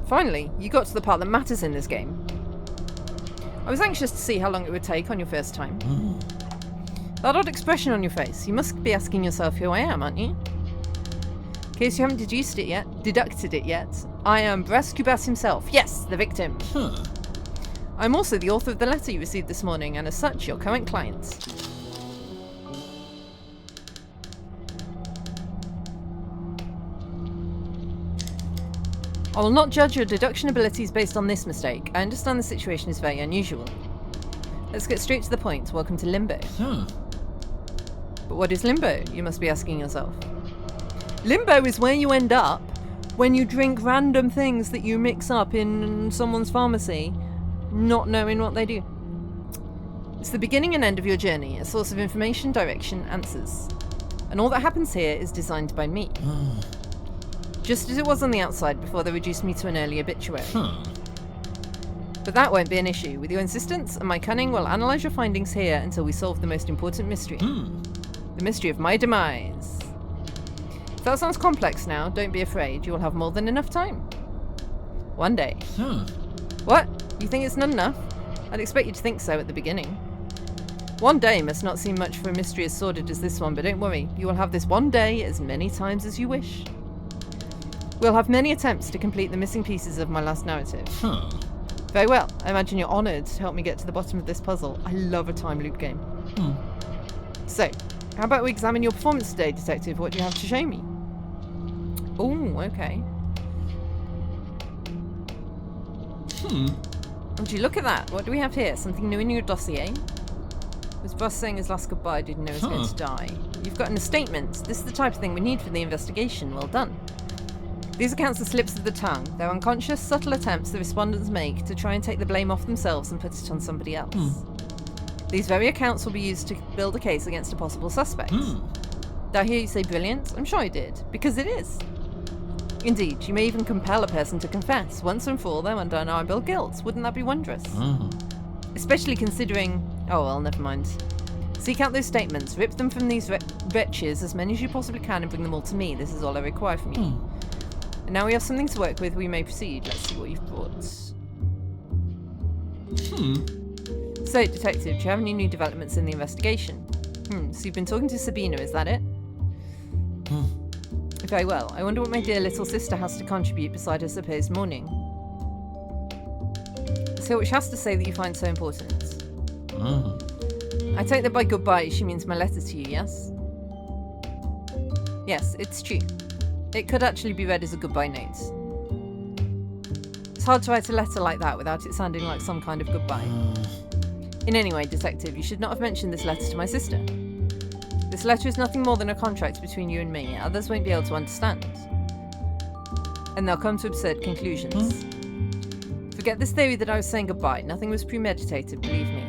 [SPEAKER 1] Finally, you got to the part that matters in this game. I was anxious to see how long it would take on your first time. That odd expression on your face, you must be asking yourself who I am, aren't you? In case you haven't deducted it yet, I am Brass Cubas himself. Yes, the victim. I'm also the author of the letter you received this morning, and as such, your current client. I will not judge your deduction abilities based on this mistake. I understand the situation is very unusual. Let's get straight to the point. Welcome to Limbo. But what is Limbo, you must be asking yourself? Limbo is where you end up when you drink random things that you mix up in someone's pharmacy, not knowing what they do. It's the beginning and end of your journey, a source of information, direction, answers. And all that happens here is designed by me. Just as it was on the outside before they reduced me to an early obituary. But that won't be an issue. With your insistence and my cunning, we'll analyse your findings here until we solve the most important mystery. The mystery of my demise. If that sounds complex now, don't be afraid. You will have more than enough time. One day. What? You think it's not enough? I'd expect you to think so at the beginning. One day must not seem much for a mystery as sordid as this one, but don't worry. You will have this one day as many times as you wish. We'll have many attempts to complete the missing pieces of my last narrative. Very well. I imagine you're honoured to help me get to the bottom of this puzzle. I love a time loop game. So, how about we examine your performance today, Detective? What do you have to show me? Oh, okay. Would you look at that? What do we have here? Something new in your dossier? Was boss saying his last goodbye, didn't know he was going to die. You've gotten a statement. This is the type of thing we need for the investigation. Well done. These accounts are slips of the tongue. They're unconscious, subtle attempts the respondents make to try and take the blame off themselves and put it on somebody else. These very accounts will be used to build a case against a possible suspect. Did I hear you say brilliant? I'm sure I did, because it is. Indeed, you may even compel a person to confess. Once and for all, their undeniable guilt. Wouldn't that be wondrous? Especially considering... Oh, well, never mind. Seek out those statements, rip them from these wretches, as many as you possibly can, and bring them all to me. This is all I require from you. And now we have something to work with. We may proceed. Let's see what you've brought. So, Detective, do you have any new developments in the investigation? So you've been talking to Sabina, is that it? Very well. I wonder what my dear little sister has to contribute beside her supposed mourning. So which has to say that you find so important? I take that by goodbye she means my letter to you, yes? Yes, it's true. It could actually be read as a goodbye note. It's hard to write a letter like that without it sounding like some kind of goodbye. In any way, Detective, you should not have mentioned this letter to my sister. This letter is nothing more than a contract between you and me. Others won't be able to understand. And they'll come to absurd conclusions. Forget this theory that I was saying goodbye. Nothing was premeditated, believe me.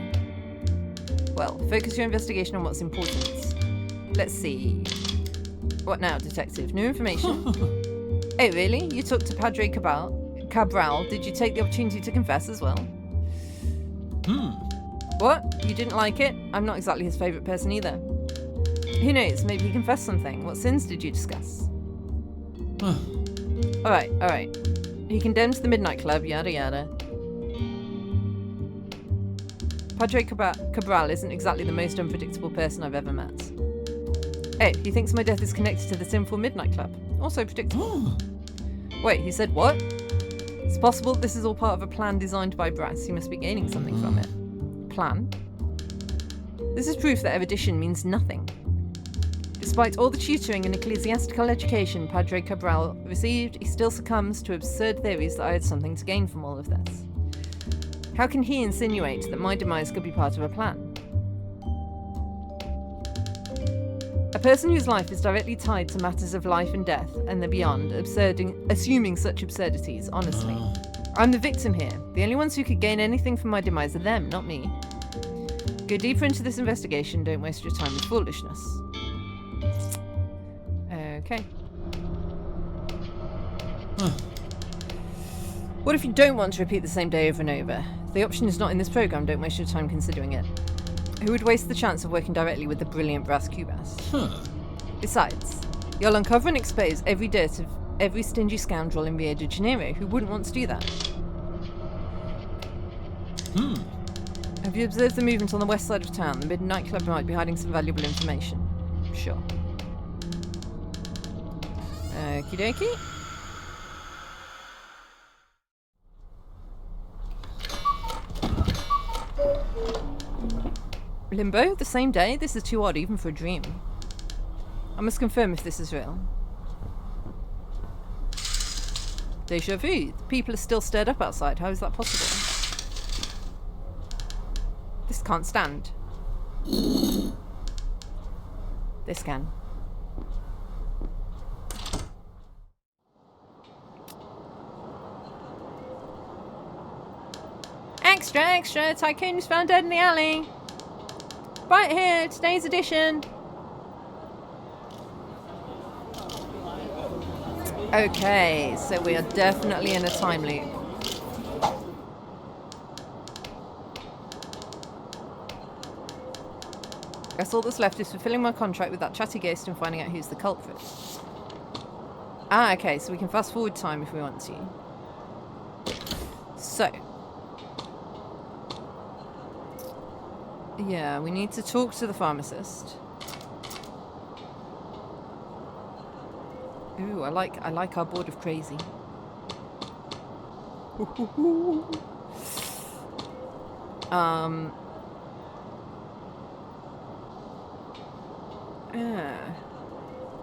[SPEAKER 1] Well, focus your investigation on what's important. Let's see. What now, Detective? New information? Oh, really? You talked to Padre Cabral. Did you take the opportunity to confess as well? What? You didn't like it? I'm not exactly his favourite person either. Who knows? Maybe he confessed something. What sins did you discuss? Alright. He condemns the Midnight Club, yada yada. Padre Cabral isn't exactly the most unpredictable person I've ever met. Oh, he thinks my death is connected to the sinful Midnight Club. Also predictable. Wait, he said what? It's possible this is all part of a plan designed by Brass. He must be gaining something from it. Plan? This is proof that erudition means nothing. Despite all the tutoring and ecclesiastical education Padre Cabral received, he still succumbs to absurd theories that I had something to gain from all of this. How can he insinuate that my demise could be part of a plan? A person whose life is directly tied to matters of life and death and the beyond, assuming such absurdities, honestly. I'm the victim here. The only ones who could gain anything from my demise are them, not me. Go deeper into this investigation, don't waste your time with foolishness. Okay. What if you don't want to repeat the same day over and over? The option is not in this program, don't waste your time considering it. Who would waste the chance of working directly with the brilliant Brass Cubas? Besides, you'll uncover and expose every dirt of every stingy scoundrel in Rio de Janeiro. Who wouldn't want to do that? Have you observed the movement on the west side of town? The Midnight Club might be hiding some valuable information. Sure. Okie dokie. Limbo? The same day? This is too odd even for a dream. I must confirm if this is real. Deja vu. The people are still stirred up outside. How is that possible? This can't stand. This can. Extra, extra! Tycoon is found dead in the alley! Right here, today's edition. Okay, so we are definitely in a time loop. Guess all that's left is fulfilling my contract with that chatty ghost and finding out who's the culprit. Ah, okay, so we can fast forward time if we want to. So. Yeah, we need to talk to the pharmacist. Ooh, I like our board of crazy. Yeah.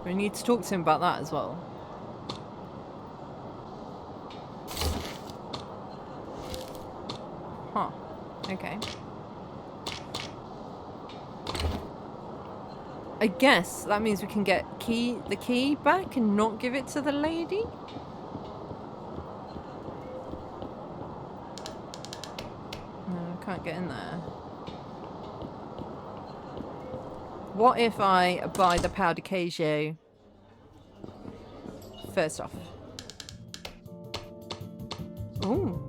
[SPEAKER 1] We need to talk to him about that as well. Huh. Okay. I guess that means we can get the key back and not give it to the lady? No, I can't get in there. What if I buy the powder Keijo first off? Ooh.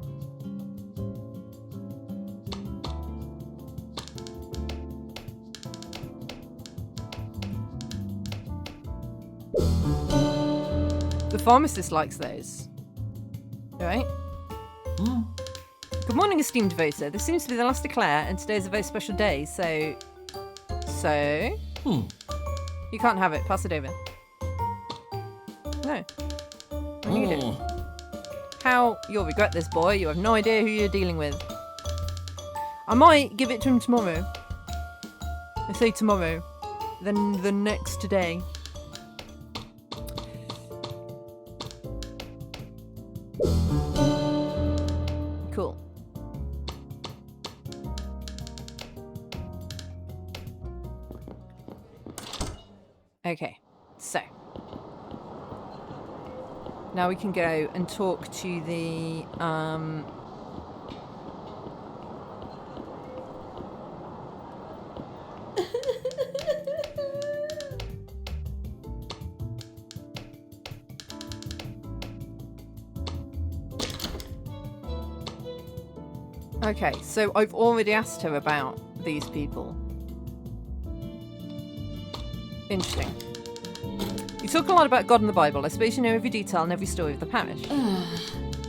[SPEAKER 1] The pharmacist likes those. Right? Mm. Good morning, esteemed voter. This seems to be the last eclair, and today's a very special day, so... You can't have it. Pass it over. No. I need it. How? You'll regret this, boy. You have no idea who you're dealing with. I might give it to him tomorrow. I say tomorrow. Then the next day. Cool. Okay, so now we can go and talk to the Okay, so I've already asked her about these people. Interesting. You talk a lot about God and the Bible. I suppose you know every detail and every story of the parish.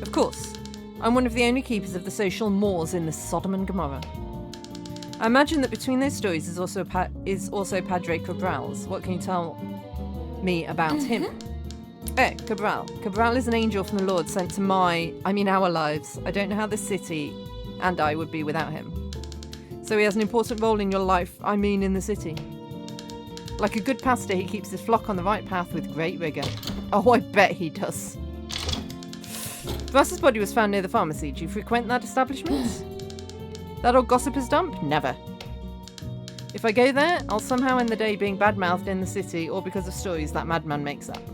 [SPEAKER 1] Of course. I'm one of the only keepers of the social mores in the Sodom and Gomorrah. I imagine that between those stories is also Padre Cabral's. What can you tell me about him? Oh, Cabral. Cabral is an angel from the Lord sent to our lives. I don't know how this city and I would be without him. So he has an important role in your life, in the city. Like a good pastor, he keeps his flock on the right path with great rigour. Oh, I bet he does. Vass's body was found near the pharmacy. Do you frequent that establishment? That old gossiper's dump? Never. If I go there, I'll somehow end the day being bad-mouthed in the city, or because of stories that madman makes up.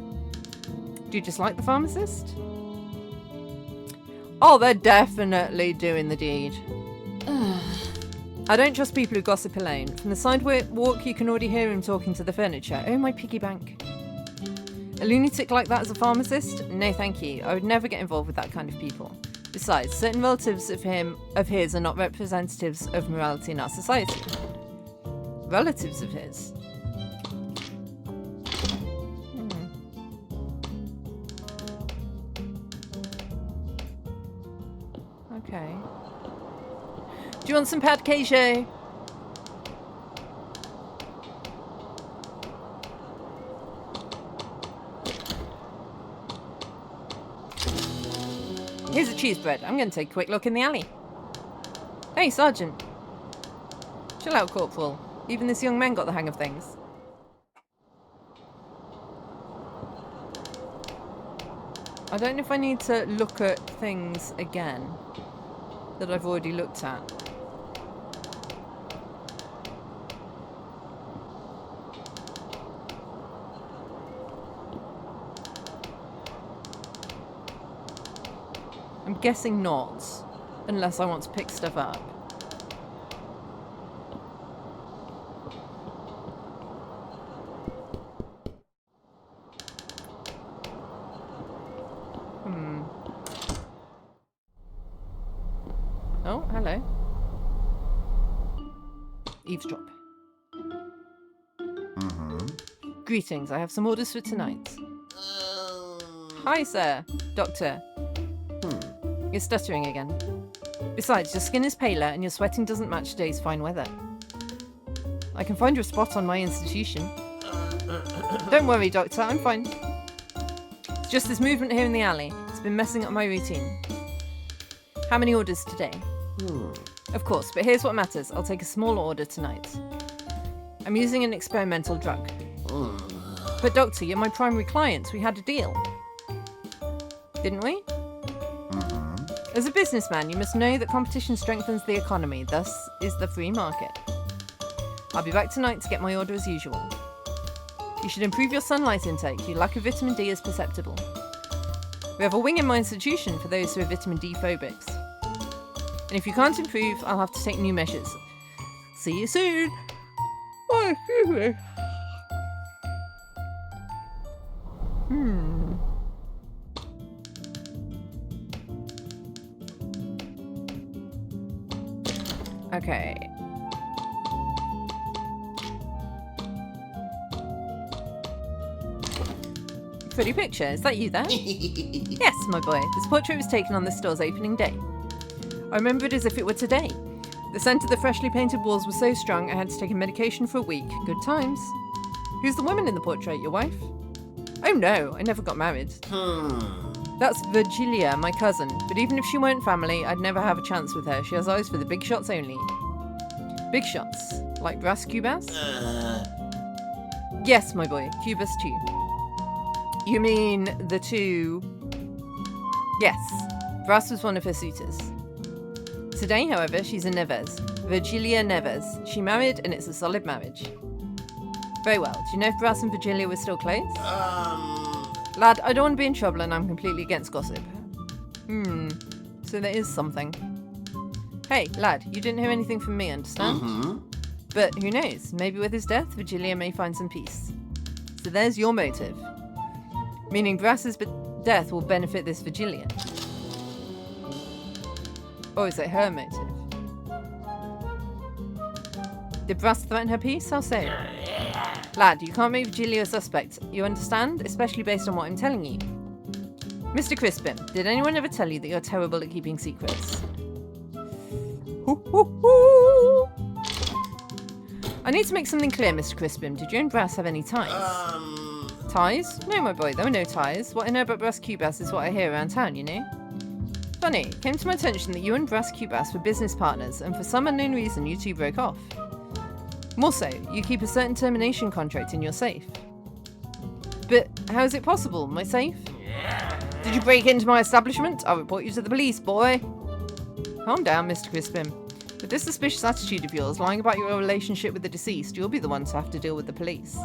[SPEAKER 1] Do you dislike the pharmacist? Oh, they're definitely doing the deed. I don't trust people who gossip alone. From the sidewalk, you can already hear him talking to the furniture. Oh, my piggy bank. A lunatic like that as a pharmacist? No, thank you. I would never get involved with that kind of people. Besides, certain relatives of his are not representatives of morality in our society. Relatives of his? Okay. Do you want some pad Keijo? Here's a cheese bread. I'm going to take a quick look in the alley. Hey, Sergeant. Chill out, Corporal. Even this young man got the hang of things. I don't know if I need to look at things again that I've already looked at. I'm guessing not, unless I want to pick stuff up. eavesdrop. Greetings, I have some orders for tonight. Hi, sir. Doctor. You're stuttering again. Besides, your skin is paler and your sweating doesn't match today's fine weather. I can find you a spot on my institution. Don't worry, Doctor, I'm fine. It's just this movement here in the alley. It's been messing up my routine. How many orders today? Of course, but here's what matters. I'll take a small order tonight. I'm using an experimental drug. But Doctor, you're my primary client. We had a deal. Didn't we? As a businessman, you must know that competition strengthens the economy. Thus is the free market. I'll be back tonight to get my order as usual. You should improve your sunlight intake. Your lack of vitamin D is perceptible. We have a wing in my institution for those who are vitamin D phobics. And if you can't improve, I'll have to take new measures. See you soon. Oh, excuse me. Okay. Pretty picture. Is that you there? Yes, my boy. This portrait was taken on the store's opening day. I remember it as if it were today. The scent of the freshly painted walls was so strong I had to take a medication for a week. Good times. Who's the woman in the portrait? Your wife? Oh no, I never got married. That's Virgilia, my cousin. But even if she weren't family, I'd never have a chance with her. She has eyes for the big shots only. Big shots? Like brass cubas? Yes, my boy. Cubas too. You mean the two... Yes. Brass was one of her suitors. Today, however, she's a Neves. Virgilia Neves. She married, and it's a solid marriage. Very well. Do you know if Brass and Virgilia were still close? Lad, I don't want to be in trouble, and I'm completely against gossip. So there is something. Hey, lad, you didn't hear anything from me, understand? But who knows? Maybe with his death, Virgilia may find some peace. So there's your motive. Meaning Brass's death will benefit this Virgilia. Or is it her motive? Did Brass threaten her peace? How so? Lad, you can't make Virgilia a suspect. You understand? Especially based on what I'm telling you. Mr. Crispin, did anyone ever tell you that you're terrible at keeping secrets? I need to make something clear, Mr. Crispin. Did you and Brass have any ties? Ties? No, my boy, there were no ties. What I know about Brass Cubas is what I hear around town, you know? Funny, it came to my attention that you and Brass Cubas were business partners, and for some unknown reason you two broke off. More so, you keep a certain termination contract in your safe. But how is it possible? My safe? Did you break into my establishment? I'll report you to the police, boy. Calm down, Mr. Crispin. With this suspicious attitude of yours, lying about your relationship with the deceased, you'll be the one to have to deal with the police.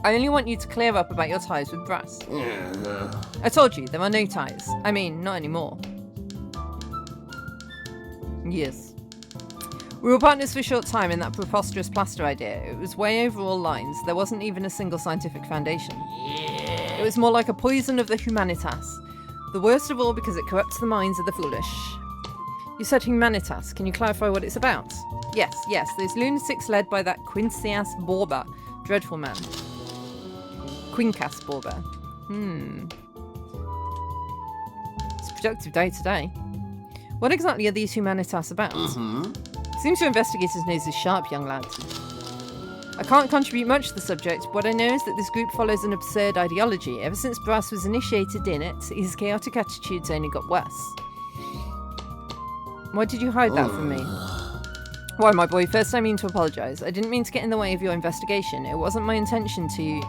[SPEAKER 1] I only want you to clear up about your ties with Brass. I told you, there are no ties. I mean, not anymore. Yes. We were partners for a short time in that preposterous plaster idea. It was way over all lines. There wasn't even a single scientific foundation. It was more like a poison of the humanitas. The worst of all because it corrupts the minds of the foolish. You said humanitas. Can you clarify what it's about? Yes, those lunatics led by that Quincias Borba. Dreadful man. Quincas Borba. It's a productive day today. What exactly are these humanitas about? Seems your investigator's nose is sharp, young lad. I can't contribute much to the subject. What I know is that this group follows an absurd ideology. Ever since Brass was initiated in it, his chaotic attitudes only got worse. Why did you hide that from me? Why, my boy, first I mean to apologise. I didn't mean to get in the way of your investigation. It wasn't my intention to...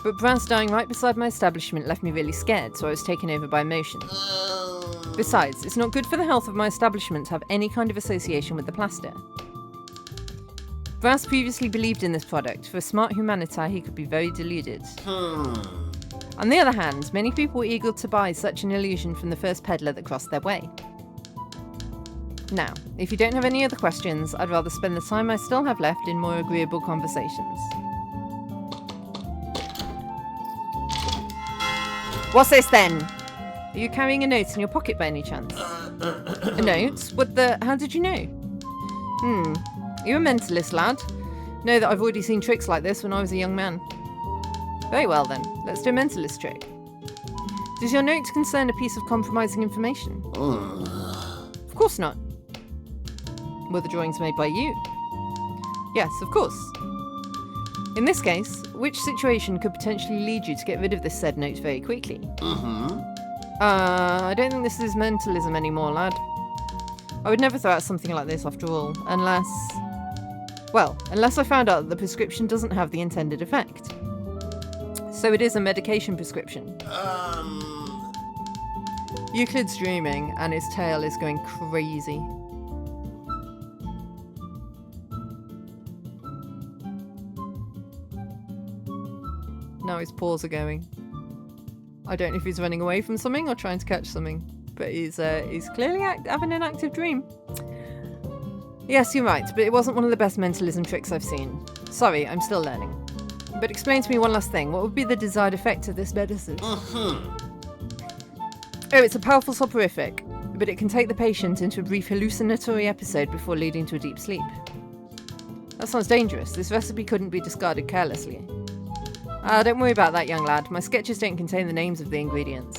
[SPEAKER 1] But Brass dying right beside my establishment left me really scared, so I was taken over by emotions. Besides, it's not good for the health of my establishment to have any kind of association with the plaster. Brass previously believed in this product. For a smart humanita, he could be very deluded. On the other hand, many people were eager to buy such an illusion from the first peddler that crossed their way. Now, if you don't have any other questions, I'd rather spend the time I still have left in more agreeable conversations. What's this then? Are you carrying a note in your pocket by any chance? A note? What the... How did you know? Are you a mentalist, lad? Know that I've already seen tricks like this when I was a young man. Very well then, let's do a mentalist trick. Does your note concern a piece of compromising information? Of course not. Were the drawings made by you? Yes, of course. In this case, which situation could potentially lead you to get rid of this said note very quickly? I don't think this is mentalism anymore, lad. I would never throw out something like this after all, unless I found out that the prescription doesn't have the intended effect. So it is a medication prescription. Euclid's dreaming and his tail is going crazy. Now his paws are going. I don't know if he's running away from something or trying to catch something, but he's clearly having an active dream. Yes, you're right, but it wasn't one of the best mentalism tricks I've seen. Sorry, I'm still learning. But explain to me one last thing. What would be the desired effect of this medicine? Oh, it's a powerful soporific, but it can take the patient into a brief hallucinatory episode before leading to a deep sleep. That sounds dangerous. This recipe couldn't be discarded carelessly. Don't worry about that, young lad. My sketches don't contain the names of the ingredients.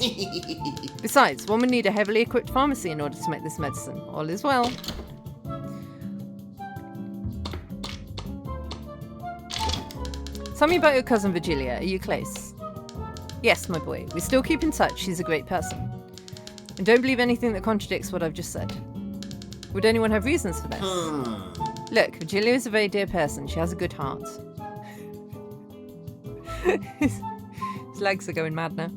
[SPEAKER 1] Besides, one would need a heavily equipped pharmacy in order to make this medicine. All is well. Tell me about your cousin Virgilia. Are you close? Yes, my boy. We still keep in touch. She's a great person. And don't believe anything that contradicts what I've just said. Would anyone have reasons for this? Look, Virgilia is a very dear person. She has a good heart. His legs are going mad now.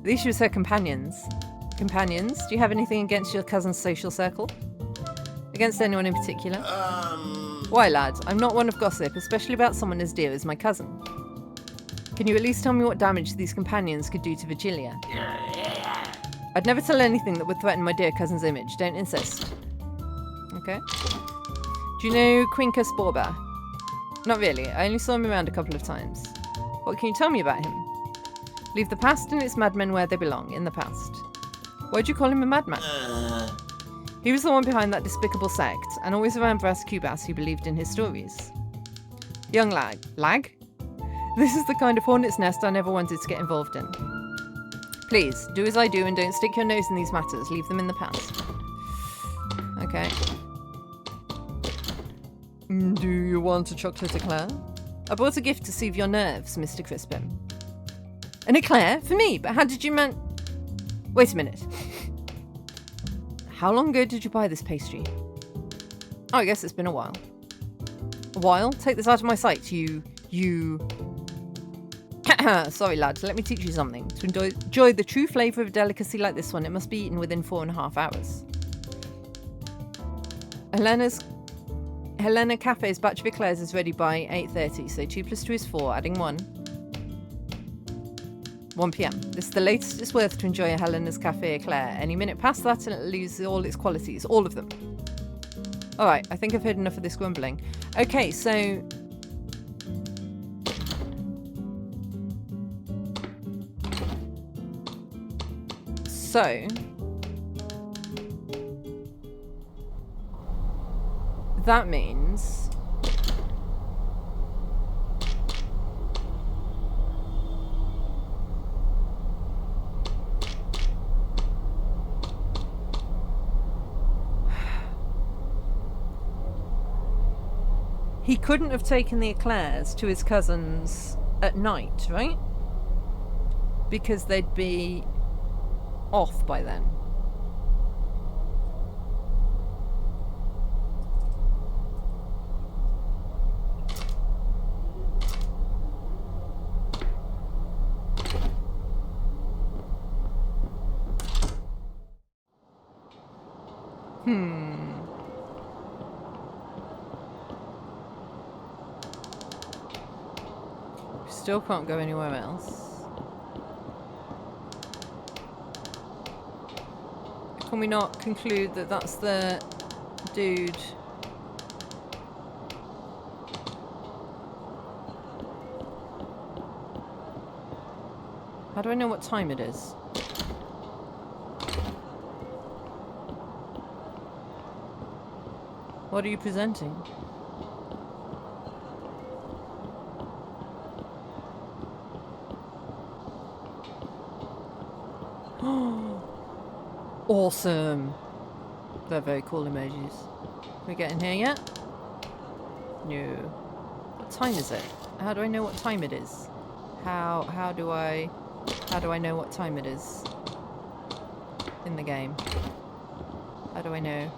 [SPEAKER 1] These she was her companions. Companions? Do you have anything against your cousin's social circle? Against anyone in particular? Why, lad? I'm not one of gossip, especially about someone as dear as my cousin. Can you at least tell me what damage these companions could do to Virgilia? I'd never tell anything that would threaten my dear cousin's image. Don't insist. Okay. Do you know Quincus Borba? Not really. I only saw him around a couple of times. What can you tell me about him? Leave the past and its madmen where they belong, in the past. Why'd you call him a madman? He was the one behind that despicable sect, and always around brass cubas who believed in his stories. Young lag. Lag? This is the kind of hornet's nest I never wanted to get involved in. Please, do as I do and don't stick your nose in these matters. Leave them in the past. Okay. Do you want a chocolate eclair? I brought a gift to soothe your nerves, Mr. Crispin. An eclair? For me? But how did you Wait a minute. How long ago did you buy this pastry? Oh, I guess it's been a while. A while? Take this out of my sight, you... Sorry, lad, let me teach you something. To enjoy the true flavour of a delicacy like this one, it must be eaten within 4.5 hours. Helena Cafe's batch of eclairs is ready by 8:30, so 2 + 2 is 4, adding 1. 1 p.m. This is the latest it's worth to enjoy a Helena's Cafe eclair. Any minute past that and it'll lose all its qualities. All of them. Alright, I think I've heard enough of this grumbling. Okay, so... that means... he couldn't have taken the eclairs to his cousins at night, right? Because they'd be off by then. Still can't go anywhere else. Can we not conclude that that's the dude? How do I know what time it is? What are you presenting? Awesome! They're very cool emojis. We get in here yet? No. What time is it? How do I know what time it is? How do I know what time it is in the game? How do I know?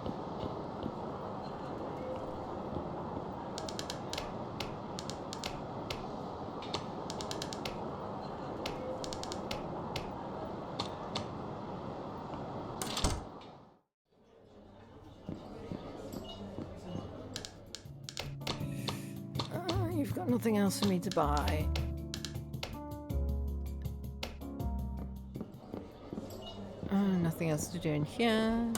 [SPEAKER 1] You've got nothing else for me to buy. Nothing else to do in here.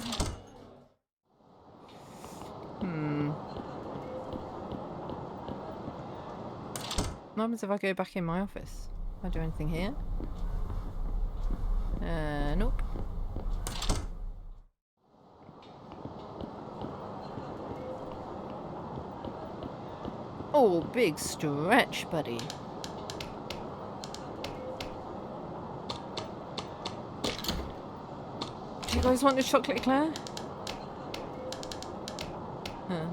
[SPEAKER 1] What happens if I go back in my office? Can I do anything here? Nope. Oh, big stretch, buddy. Do you guys want the chocolate eclair? Huh.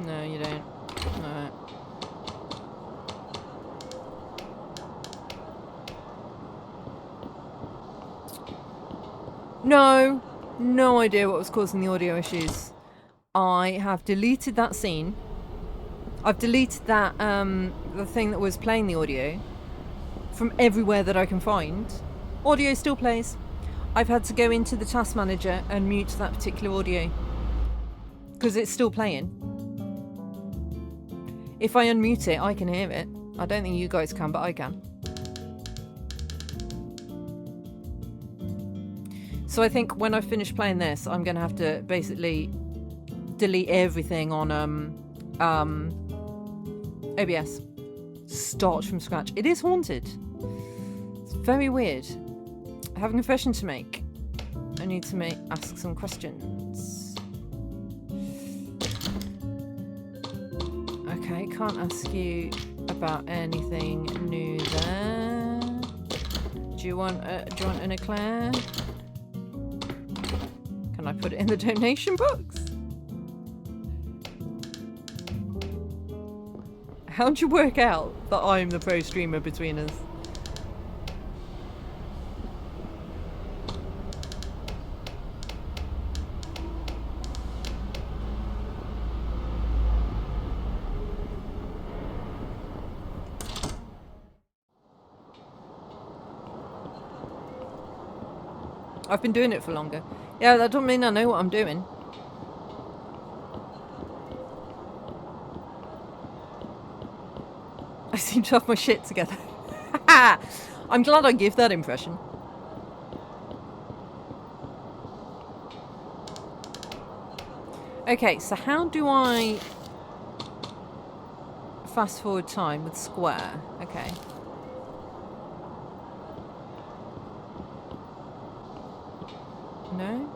[SPEAKER 1] No, you don't. Alright. No idea what was causing the audio issues. I have deleted that scene. I've deleted that, the thing that was playing the audio from everywhere that I can find. Audio still plays. I've had to go into the task manager and mute that particular audio because it's still playing. If I unmute it, I can hear it. I don't think you guys can, but I can. So I think when I finish playing this, I'm going to have to basically delete everything on OBS. Start from scratch. It is haunted. It's very weird. I have a confession to make. I need to ask some questions. Okay, can't ask you about anything new there. Do you want an eclair? Can I put it in the donation box? How'd you work out that I'm the pro streamer between us? I've been doing it for longer. Yeah, that doesn't mean I know what I'm doing. I seem to have my shit together. I'm glad I give that impression. Okay, so how do I fast forward time with square? Okay. No?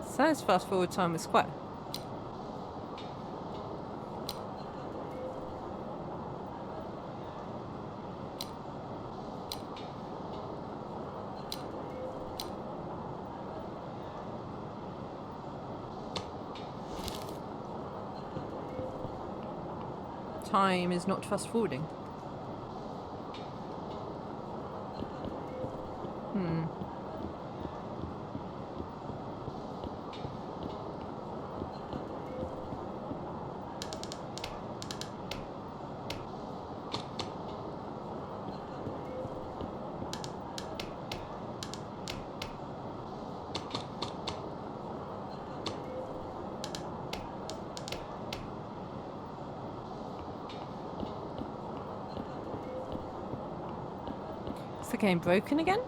[SPEAKER 1] Says fast forward time with square. Time is not fast forwarding. Is the game broken again?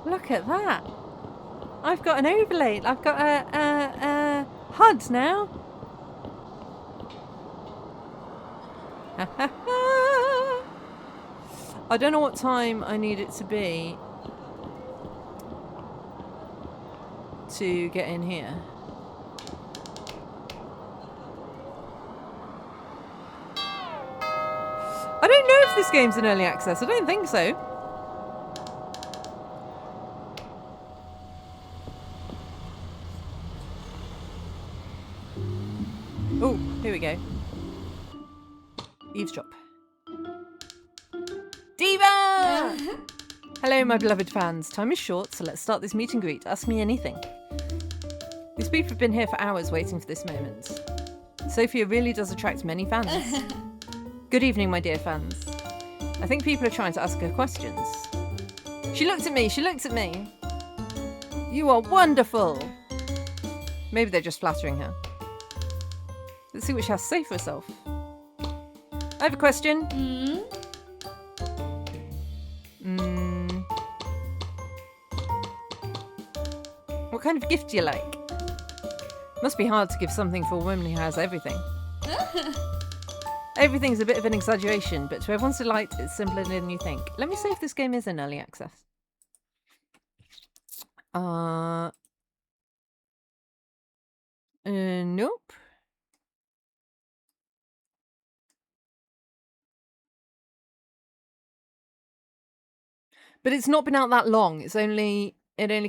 [SPEAKER 1] Look at that. I've got an overlay. I've got a HUD now. I don't know what time I need it to be to get in here. I don't know if this game's in early access. I don't think so. Oh, here we go. Eavesdrop. Diva! Hello, my beloved fans. Time is short, so let's start this meet and greet. Ask me anything. These people have been here for hours waiting for this moment. Sophia really does attract many fans. Good evening, my dear fans. I think people are trying to ask her questions. She looked at me. She looked at me. You are wonderful. Maybe they're just flattering her. Let's see what she has to say for herself. I have a question. What kind of gift do you like? Must be hard to give something for a woman who has everything. Everything's a bit of an exaggeration, but to everyone's delight, it's simpler than you think. Let me see if this game is in early access. Nope. But it's not been out that long. It only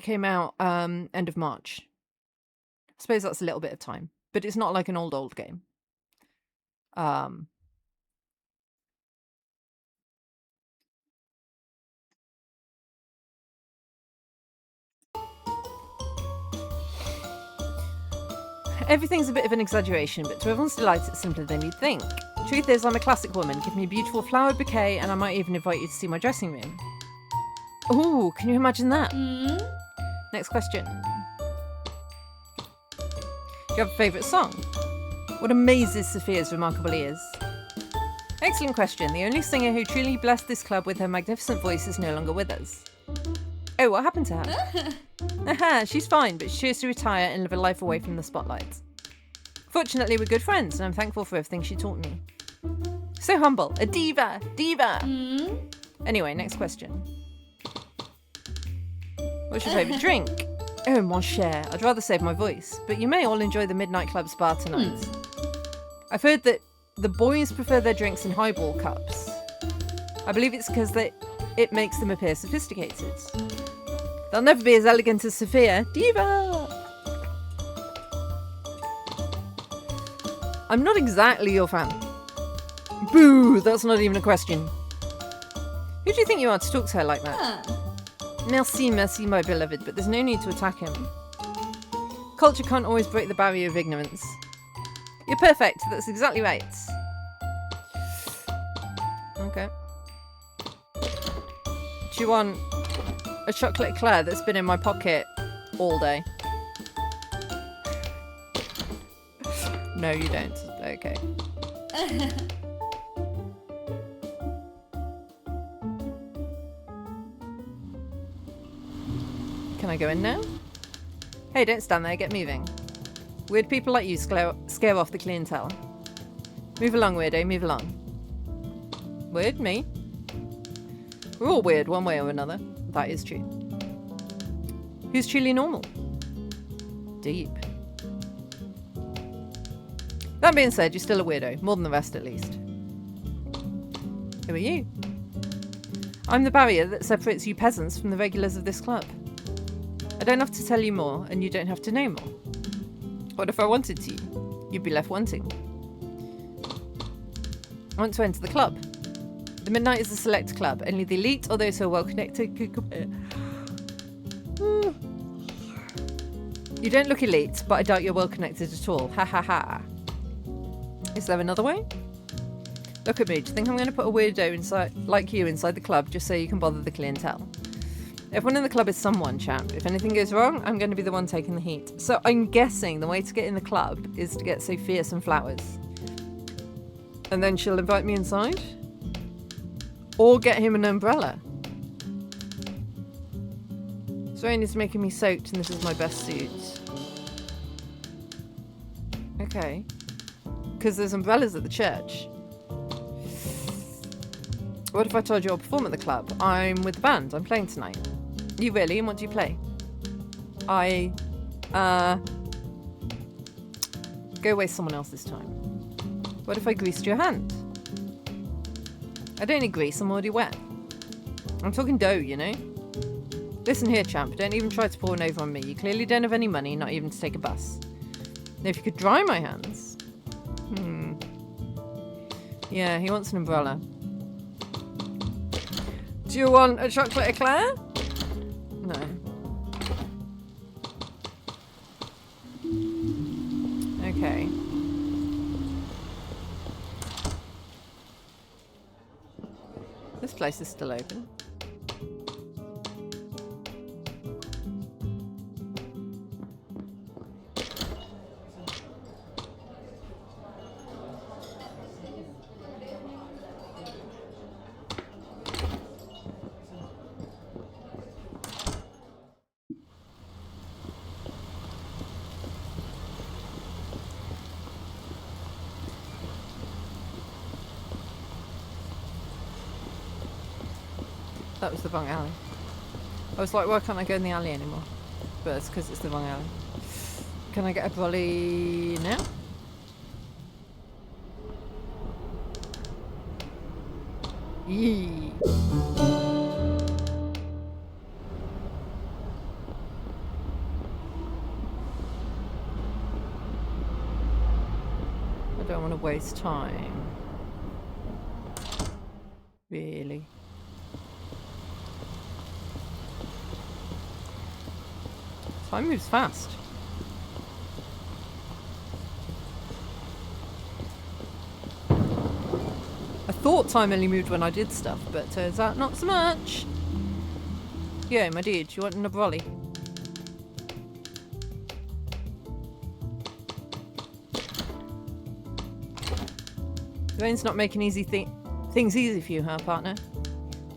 [SPEAKER 1] came out end of March. I suppose that's a little bit of time, but it's not like an old game. Everything's a bit of an exaggeration, but to everyone's delight, it's simpler than you'd think. Truth is, I'm a classic woman. Give me a beautiful flower bouquet, and I might even invite you to see my dressing room. Ooh, can you imagine that? Next question. Do you have a favourite song? What amazes Sophia's remarkable ears? Excellent question. The only singer who truly blessed this club with her magnificent voice is no longer with us. Oh, what happened to her? Aha, she's fine, but she chose to retire and live a life away from the spotlight. Fortunately, we're good friends, and I'm thankful for everything she taught me. So humble. A diva. Diva. Anyway, next question. What's your favourite drink? Oh, mon cher, I'd rather save my voice, but you may all enjoy the Midnight Club's bar tonight. I've heard that the boys prefer their drinks in highball cups. I believe it's because it makes them appear sophisticated. They'll never be as elegant as Sophia. Diva! I'm not exactly your fan. Boo! That's not even a question. Who do you think you are to talk to her like that? Merci, merci, my beloved, but there's no need to attack him. Culture can't always break the barrier of ignorance. You're perfect. That's exactly right. Okay. Do you want a chocolate eclair that's been in my pocket all day? No, you don't. Okay. Can I go in now? Hey, don't stand there. Get moving. Weird people like you scare off the clientele. Move along, weirdo. Move along. Weird? Me? We're all weird one way or another. That is true. Who's truly normal? Deep. That being said, you're still a weirdo. More than the rest, at least. Who are you? I'm the barrier that separates you peasants from the regulars of this club. I don't have to tell you more, and you don't have to know more. What if I wanted to? You'd be left wanting. I want to enter the club. The Midnight is a select club. Only the elite or those who are well connected could come here. You don't look elite, but I doubt you're well connected at all. Ha ha ha. Is there another way? Look at me. Do you think I'm going to put a weirdo inside, like you inside the club just so you can bother the clientele? Everyone in the club is someone, chap. If anything goes wrong, I'm going to be the one taking the heat. So I'm guessing the way to get in the club is to get Sophia some flowers. And then she'll invite me inside? Or get him an umbrella. So rain is making me soaked and this is my best suit. Okay. Because there's umbrellas at the church. What if I told you I'll perform at the club? I'm with the band. I'm playing tonight. You really? And what do you play? Go waste someone else's time. What if I greased your hand? I don't need grease, I'm already wet. I'm talking dough, you know? Listen here, champ, don't even try to pour one over on me. You clearly don't have any money, not even to take a bus. Now, if you could dry my hands... Yeah, he wants an umbrella. Do you want a chocolate eclair? No. Okay. This place is still open. That was the wrong alley. I was like, why can't I go in the alley anymore? But it's because it's the wrong alley. Can I get a brolly now? Yee. I don't want to waste time. Really? Time moves fast. I thought time only moved when I did stuff, but turns out not so much. Yo, my dude, you want an brolly? The rain's not making easy things easy for you, huh, partner?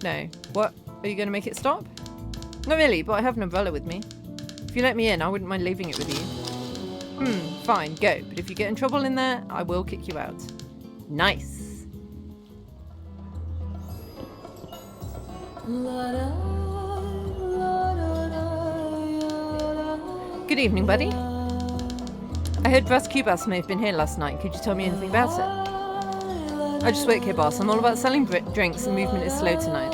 [SPEAKER 1] No. What? Are you going to make it stop? Not really, but I have an umbrella with me. If you let me in, I wouldn't mind leaving it with you. Fine, go. But if you get in trouble in there, I will kick you out. Nice. Good evening, buddy. I heard Brass Cubas may have been here last night. Could you tell me anything about it? I just work here, boss. I'm all about selling drinks and movement is slow tonight.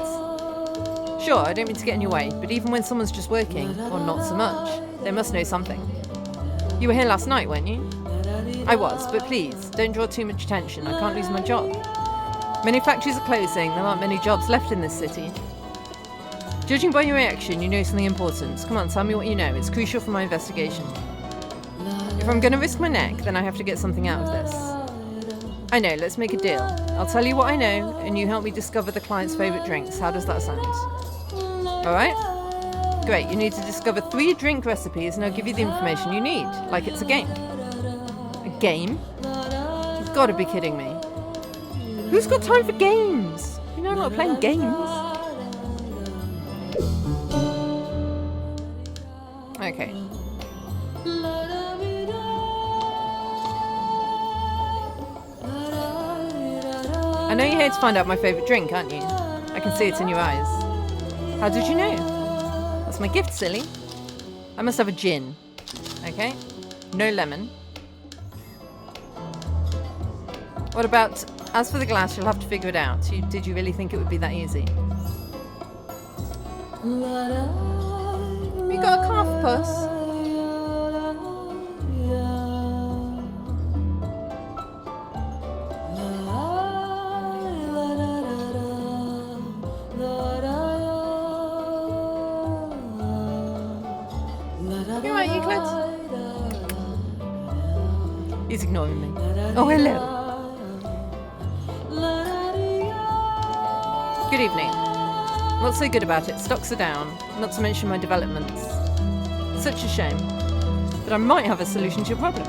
[SPEAKER 1] Sure, I don't mean to get in your way, but even when someone's just working, or not so much, they must know something. You were here last night, weren't you? I was, but please, don't draw too much attention. I can't lose my job. Many factories are closing. There aren't many jobs left in this city. Judging by your reaction, you know something important. Come on, tell me what you know. It's crucial for my investigation. If I'm going to risk my neck, then I have to get something out of this. I know, let's make a deal. I'll tell you what I know, and you help me discover the client's favourite drinks. How does that sound? Alright? Great, you need to discover 3 drink recipes and I'll give you the information you need. Like it's a game. A game? You've got to be kidding me. Who's got time for games? You know I'm not playing games. Okay. I know you're here to find out my favourite drink, aren't you? I can see it in your eyes. How did you know? That's my gift, silly. I must have a gin. Okay? No lemon. What about... As for the glass, you'll have to figure it out. Did you really think it would be that easy? You got a cough, puss? He's ignoring me. Oh, hello. Good evening. What's so good about it? Stocks are down, not to mention my developments. Such a shame. But I might have a solution to your problem.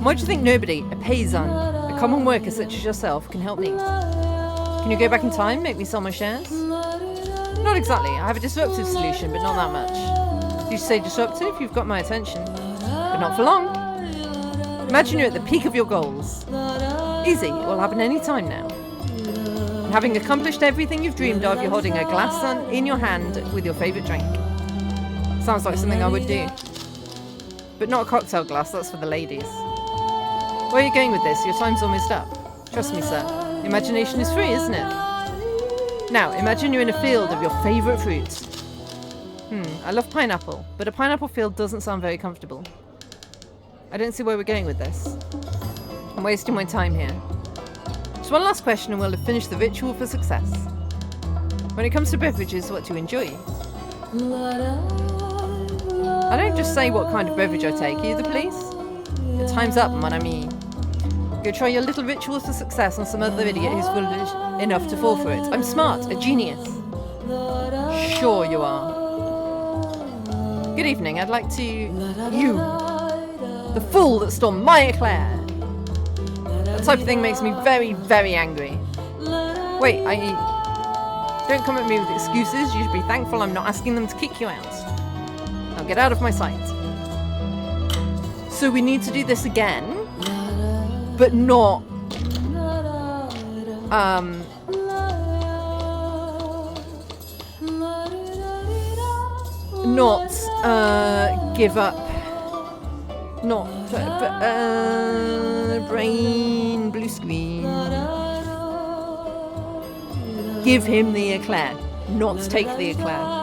[SPEAKER 1] Why do you think nobody, a paysan, a common worker such as yourself, can help me? Can you go back in time, make me sell my shares? Not exactly. I have a disruptive solution, but not that much. If you say disruptive, you've got my attention. But not for long. Imagine you're at the peak of your goals. Easy, it will happen any time now. And having accomplished everything you've dreamed of, you're holding a glass in your hand with your favourite drink. Sounds like something I would do. But not a cocktail glass, that's for the ladies. Where are you going with this? Your time's almost up. Trust me, sir. Imagination is free, isn't it? Now, imagine you're in a field of your favourite fruits. I love pineapple, but a pineapple field doesn't sound very comfortable. I don't see where we're going with this. I'm wasting my time here. Just one last question and we'll have finished the ritual for success. When it comes to beverages, what do you enjoy? I don't just say what kind of beverage I take, either, please. Your time's up, mon ami. Go try your little ritual for success on some other idiot who's foolish enough to fall for it. I'm smart, a genius. Sure you are. Good evening, I'd like to... You! The fool that stole my eclair! That type of thing makes me very, very angry. Wait, don't come at me with excuses. You should be thankful I'm not asking them to kick you out. Now get out of my sight. So we need to do this again, but not... not give up, not brain blue screen. Give him the eclair, not take the eclair.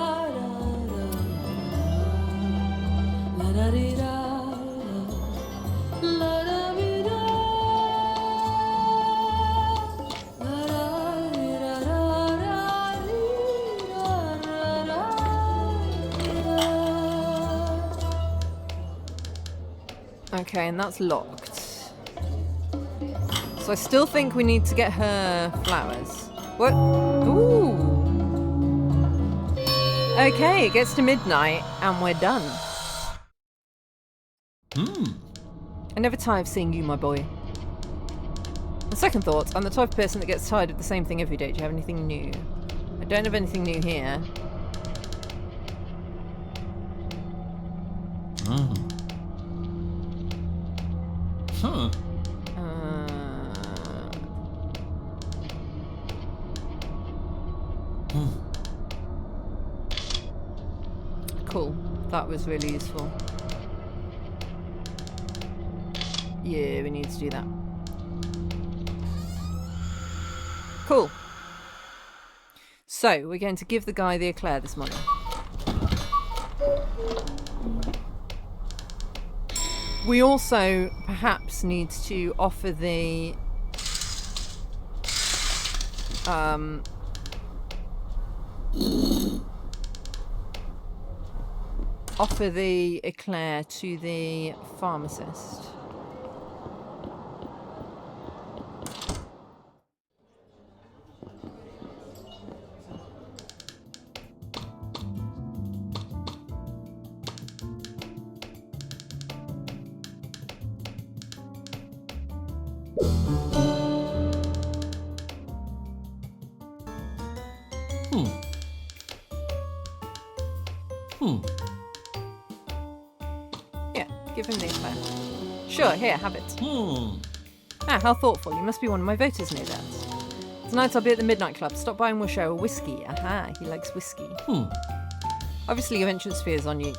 [SPEAKER 1] Okay, and that's locked. So I still think we need to get her flowers. What? Ooh. Okay, it gets to midnight and we're done. I never tire of seeing you, my boy. On second thoughts, I'm the type of person that gets tired of the same thing every day. Do you have anything new? I don't have anything new here. Cool. That was really useful. Yeah, we need to do that. Cool. So, we're going to give the guy the eclair this morning. We also perhaps need to offer the eclair to the pharmacist. Yeah, give him the eclair. Sure, here, have it. Ah, how thoughtful. You must be one of my voters, no doubt. Tonight I'll be at the Midnight Club. Stop by and we'll share a whiskey. Aha, he likes whiskey. Obviously your entrance fee is on you.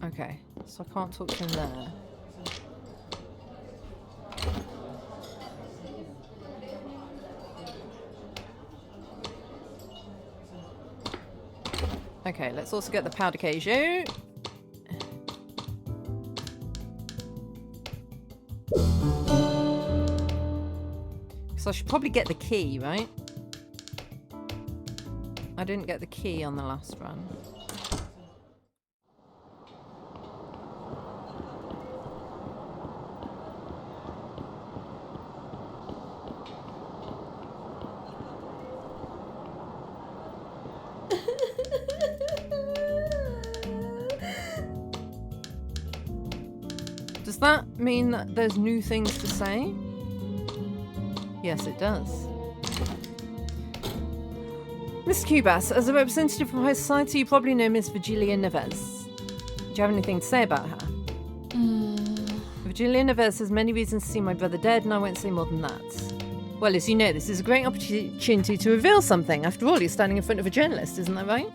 [SPEAKER 1] Okay, so I can't talk to him there. Okay, let's also get the powder queijo. So I should probably get the key, right? I didn't get the key on the last run. that mean that there's new things to say? Yes, it does. Miss Cubas, as a representative of high society, you probably know Miss Virgilia Neves. Do you have anything to say about her? Virgilia Neves has many reasons to see my brother dead, and I won't say more than that. Well, as you know, this is a great opportunity to reveal something. After all, you're standing in front of a journalist, isn't that right?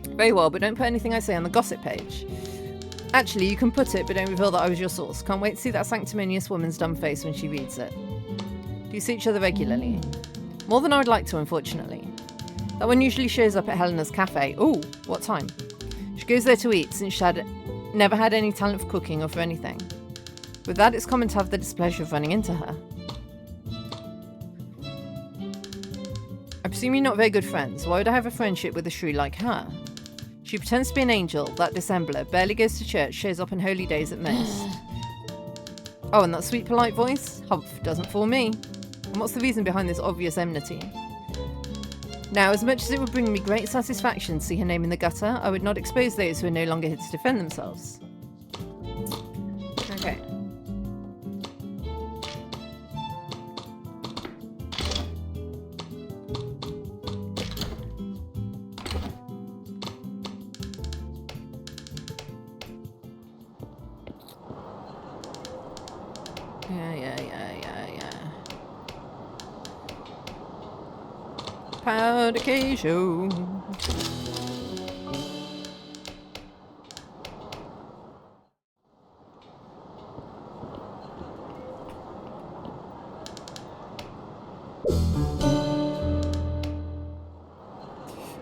[SPEAKER 1] Very well, but don't put anything I say on the gossip page. Actually, you can put it, but don't reveal that I was your source. Can't wait to see that sanctimonious woman's dumb face when she reads it. Do you see each other regularly? More than I would like to, unfortunately. That one usually shows up at Helena's cafe. Ooh, what time? She goes there to eat, since she had never had any talent for cooking or for anything. With that, it's common to have the displeasure of running into her. I presume you're not very good friends. Why would I have a friendship with a shrew like her? She pretends to be an angel, that dissembler, barely goes to church, shows up on holy days at most. Oh, and that sweet, polite voice? Humph, doesn't fool me. And what's the reason behind this obvious enmity? Now, as much as it would bring me great satisfaction to see her name in the gutter, I would not expose those who are no longer here to defend themselves. Okay. Yeah. Powder K show.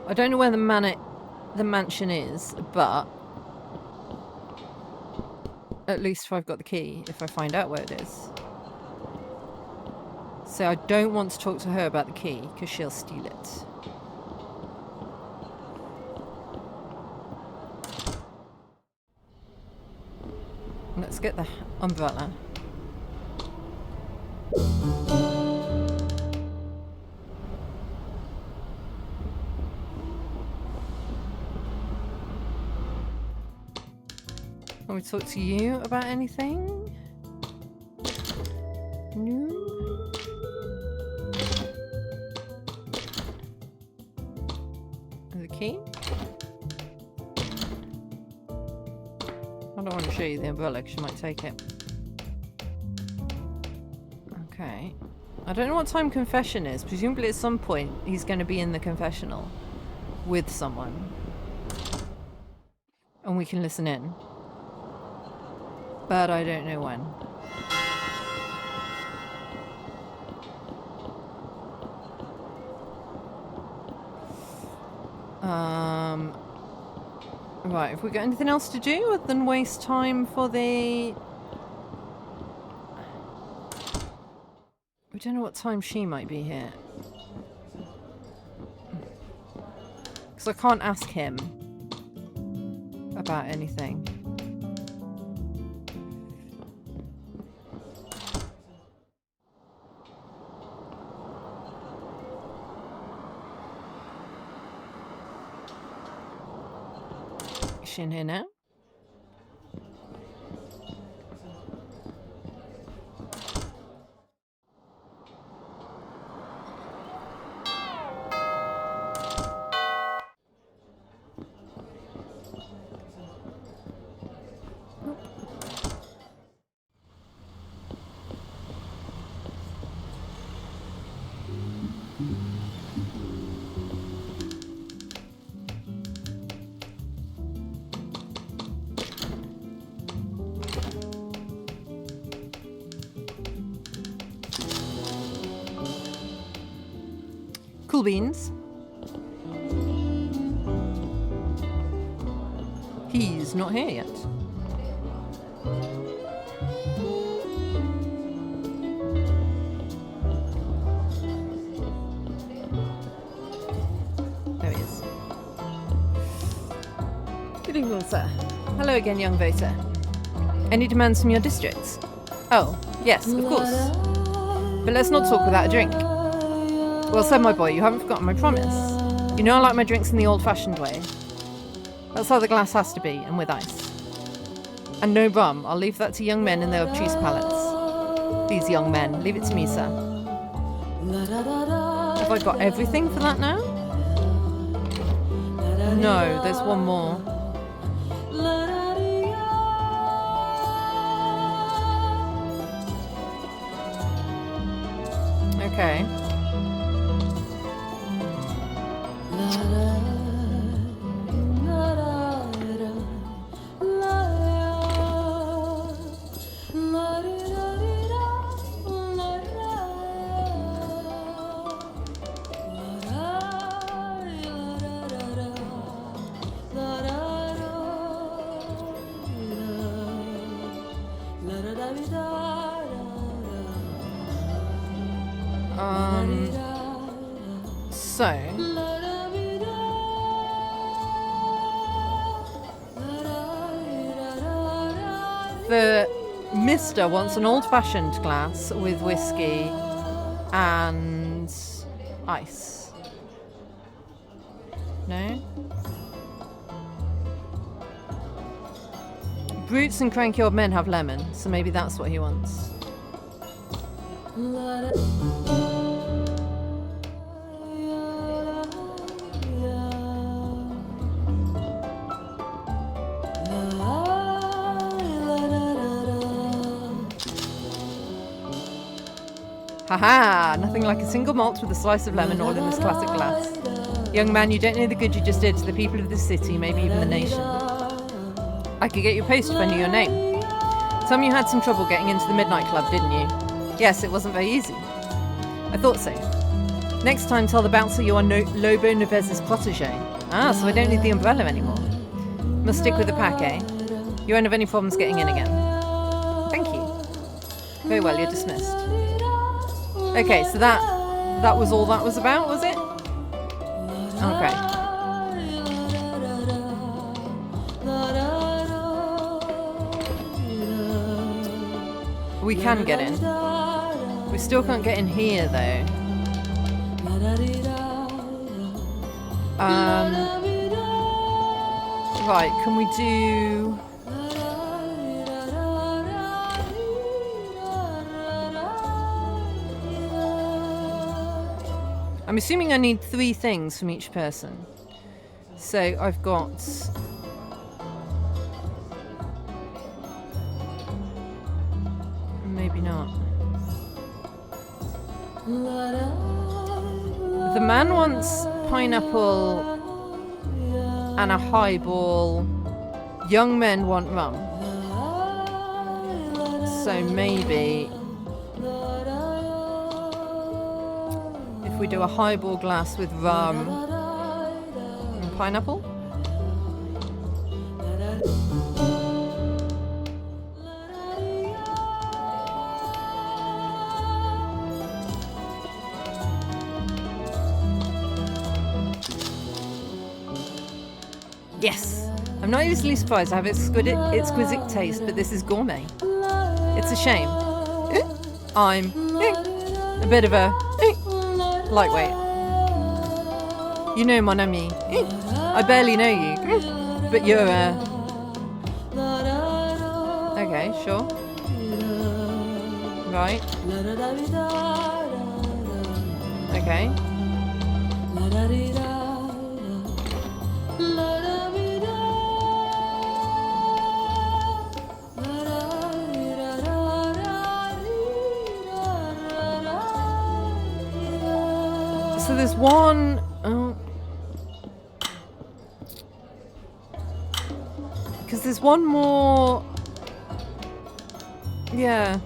[SPEAKER 1] I don't know where the mansion is, but at least if I've got the key, if I find out where it is. So I don't want to talk to her about the key, because she'll steal it. Let's get the umbrella. Can we talk to you about anything? No? The key? I don't want to show you the umbrella because you might take it. Okay. I don't know what time confession is. Presumably at some point he's going to be in the confessional with someone. And we can listen in. But I don't know when. Right, have we got anything else to do other than waste time for the... We don't know what time she might be here. Because I can't ask him about anything. Is she in here now? Cool beans. He's not here yet. There he is. Good evening, sir. Hello again, young voter. Any demands from your districts? Oh, yes, of course. But let's not talk without a drink. Well said, my boy, you haven't forgotten my promise. You know I like my drinks in the old-fashioned way. That's how the glass has to be, and with ice. And no rum. I'll leave that to young men and their obtuse palates. These young men. Leave it to me, sir. Have I got everything for that now? No, there's one more. Okay. So the Mister wants an old-fashioned glass with whiskey and ice. No? Brutes and cranky old men have lemon, so maybe that's what he wants. Haha! Nothing like a single malt with a slice of lemon all in this classic glass. Young man, you don't know the good you just did to the people of this city, maybe even the nation. I could get you a post if I knew your name. Tell me you had some trouble getting into the Midnight Club, didn't you? Yes, it wasn't very easy. I thought so. Next time, tell the bouncer you are Lobo Nevez's protege. Ah, so I don't need the umbrella anymore. Must stick with the pack, eh? You won't have any problems getting in again. Thank you. Very well, you're dismissed. Okay, so that was all that was about, was it? Okay. We can get in. We still can't get in here, though. Right, can we do... I'm assuming I need 3 things from each person. So I've got... Maybe not. The man wants pineapple and a highball. Young men want rum. So maybe... we do a highball glass with rum and pineapple. Yes! I'm not usually surprised I have exquisite taste, but this is gourmet. It's a shame. I'm a bit of a lightweight. You know, mon ami. I barely know you, but you're okay, sure. Right. Okay. So there's one... Because there's one more... Yeah.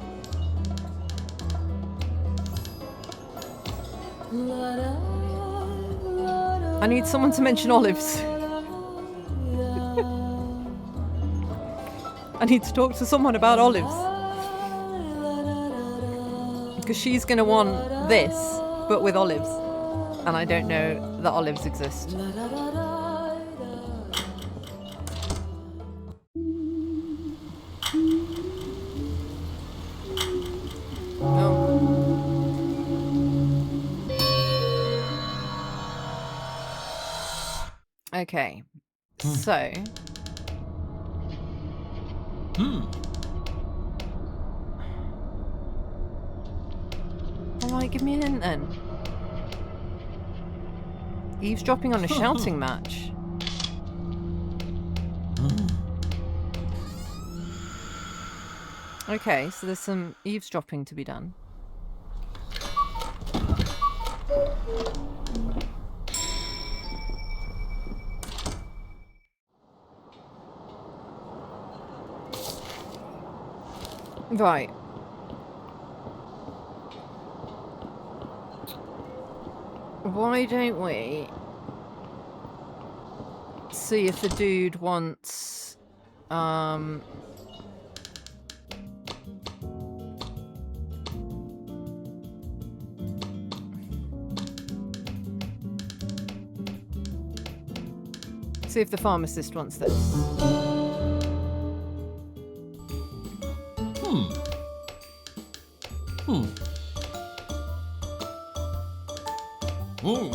[SPEAKER 1] I need someone to mention olives. I need to talk to someone about olives. Because she's going to want this, but with olives. And I don't know that olives exist. Okay, so Alright, give me a hint then. Eavesdropping on a shouting match. Okay, so there's some eavesdropping to be done. Right. Why don't we see if the dude wants see if the pharmacist wants this.
[SPEAKER 3] Ooh.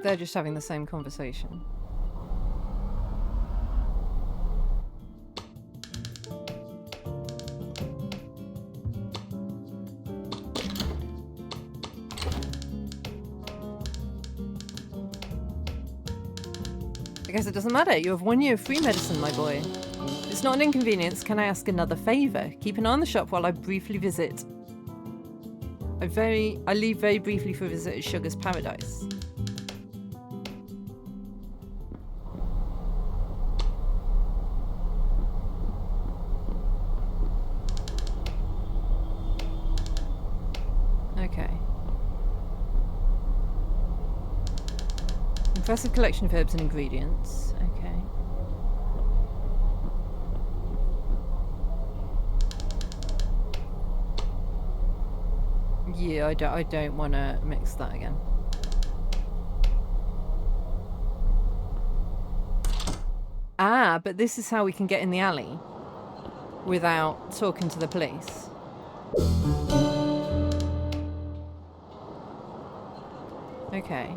[SPEAKER 1] They're just having the same conversation. I guess it doesn't matter. You have 1 year of free medicine, my boy. It's not an inconvenience. Can I ask another favour? Keep an eye on the shop while I briefly visit. I leave very briefly for a visit at Sugar's Paradise. Okay. Impressive collection of herbs and ingredients. Okay. Yeah, I don't want to mix that again. Ah, but this is how we can get in the alley without talking to the police. Okay.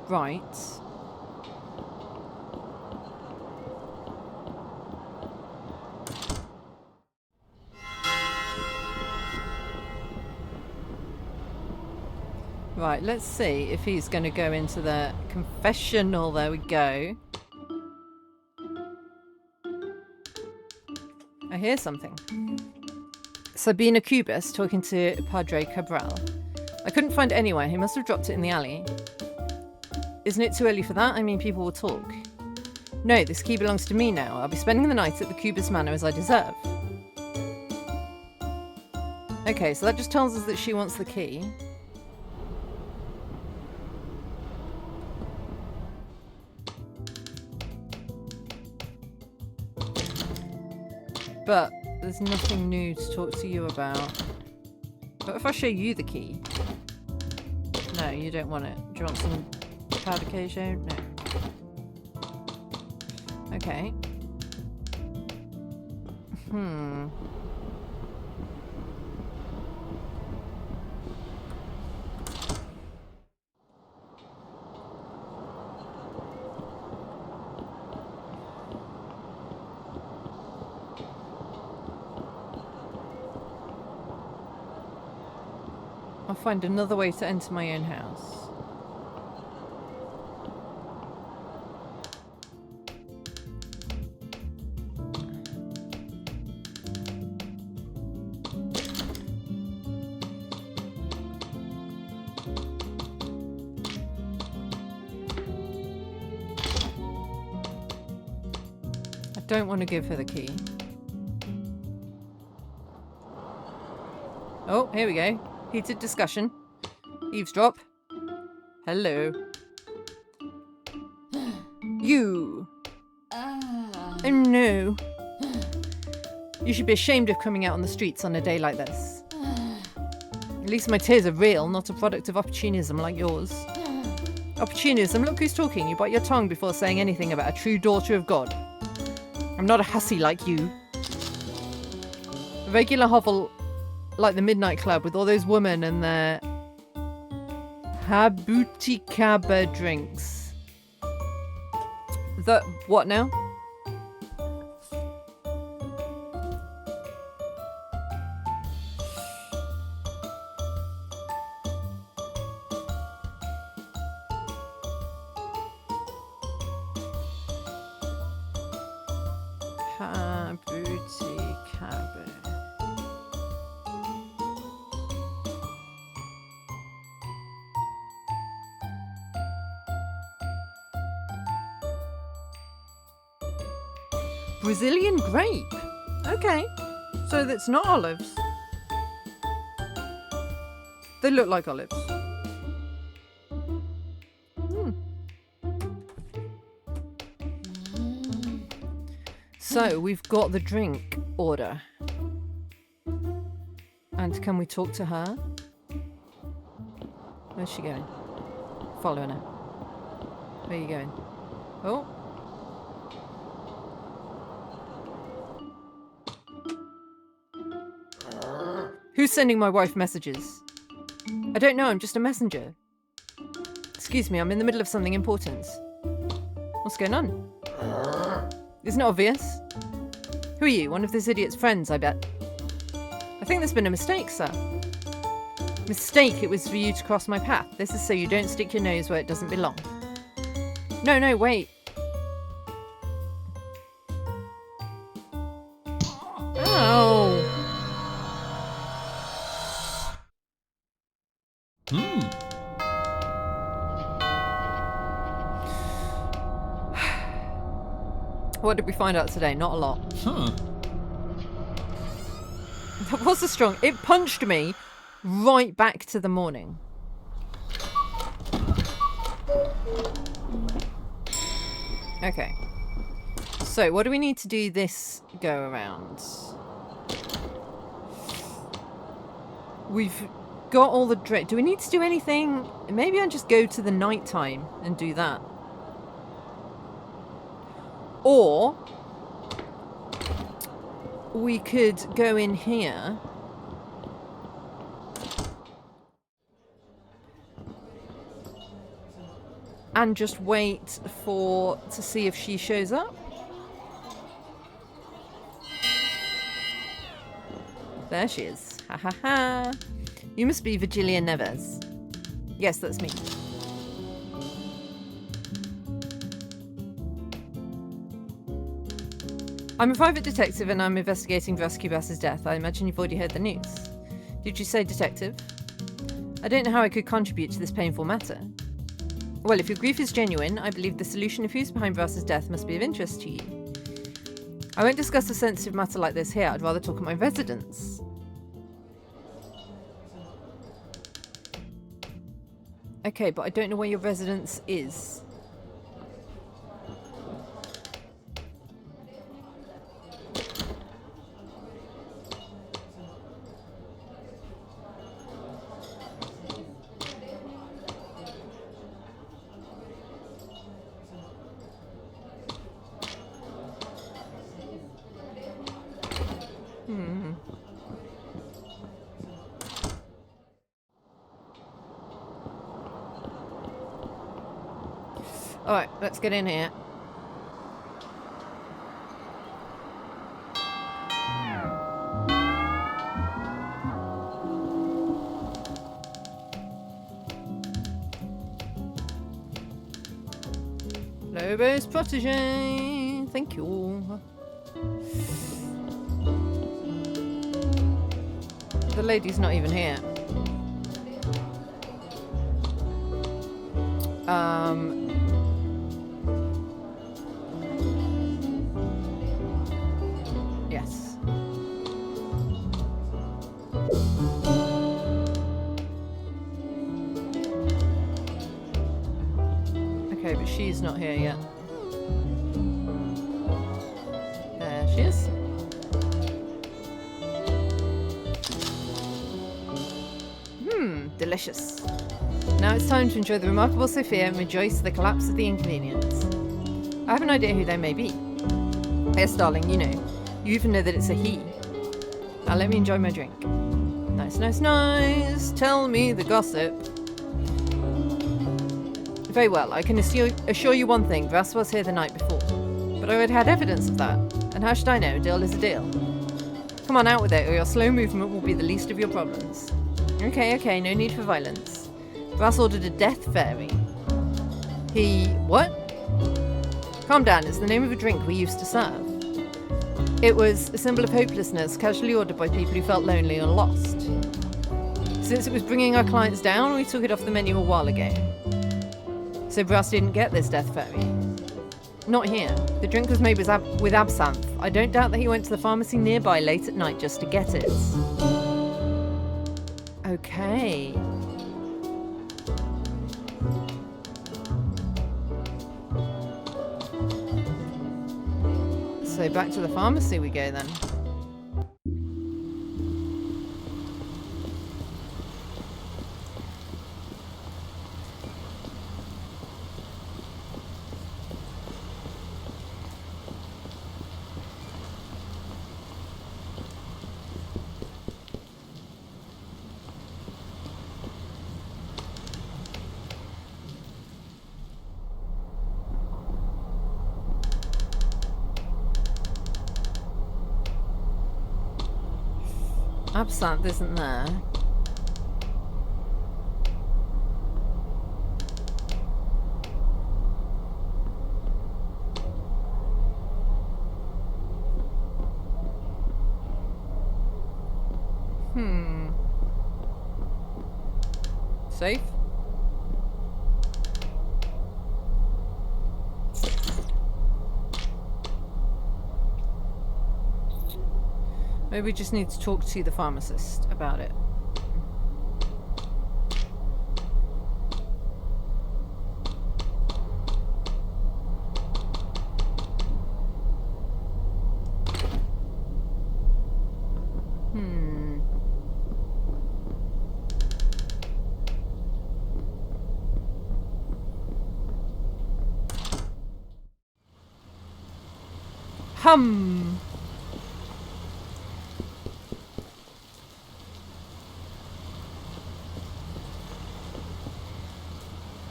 [SPEAKER 1] Right. Right, let's see if he's going to go into the confessional. There we go. I hear something. Sabina Cubis talking to Padre Cabral. I couldn't find it anywhere. He must have dropped it in the alley. Isn't it too early for that? I mean, people will talk. No, this key belongs to me now. I'll be spending the night at the Cubis Manor as I deserve. Okay, so that just tells us that she wants the key. But there's nothing new to talk to you about. But if I show you the key... No, you don't want it. Do you want some powder queijo? No. Okay. I'll find another way to enter my own house. I don't want to give her the key. Oh, here we go. Heated discussion. Eavesdrop. Hello. You. Oh no. You should be ashamed of coming out on the streets on a day like this. At least my tears are real, not a product of opportunism like yours. Opportunism? Look who's talking. You bite your tongue before saying anything about a true daughter of God. I'm not a hussy like you. A regular hovel like the Midnight Club with all those women and their habutikaba drinks. The what now? Habutikaba. Brazilian grape. Okay. So that's not olives. They look like olives. So we've got the drink order. And can we talk to her? Where's she going? Following her. Where are you going? Oh. Who's sending my wife messages? I don't know, I'm just a messenger. Excuse me, I'm in the middle of something important. What's going on? Isn't it obvious? Who are you? One of this idiot's friends, I bet. I think there's been a mistake, sir. Mistake? It was for you to cross my path. This is so you don't stick your nose where it doesn't belong. No, wait. Oh. What did we find out today? Not a lot. That was a strong... It punched me right back to the morning. Okay. So, what do we need to do this go around? We've got all the... Do we need to do anything? Maybe I'll just go to the night time and do that. Or we could go in here and just wait to see if she shows up. There she is. Ha ha ha. You must be Virgilia Neves. Yes, that's me. I'm a private detective and I'm investigating Vasquez' death. I imagine you've already heard the news. Did you say detective? I don't know how I could contribute to this painful matter. Well, if your grief is genuine, I believe the solution of who's behind Vasquez' death must be of interest to you. I won't discuss a sensitive matter like this here. I'd rather talk at my residence. Okay, but I don't know where your residence is. Alright, let's get in here. Lobo's protege. Thank you. The lady's not even here. Yes. but she's not here yet. There she is. Delicious. Now it's time to enjoy the remarkable Sophia and rejoice the collapse of the inconvenience. I have an idea who they may be. Yes, darling, you know. You even know that it's a he. Now let me enjoy my drink. Nice, nice, nice. Tell me the gossip. Very well, I can assure you one thing. Brass was here the night before. But I already had evidence of that. And how should I know? A deal is a deal. Come on, out with it, or your slow movement will be the least of your problems. Okay, no need for violence. Brass ordered a death fairy. He... what? Calm down, it's the name of a drink we used to serve. It was a symbol of hopelessness, casually ordered by people who felt lonely or lost. Since it was bringing our clients down, we took it off the menu a while ago. So Brass didn't get this death fairy. Not here. The drink was made with absinthe. I don't doubt that he went to the pharmacy nearby late at night just to get it. Okay. So back to the pharmacy we go then. Absinthe isn't there. Safe? Maybe we just need to talk to the pharmacist about it.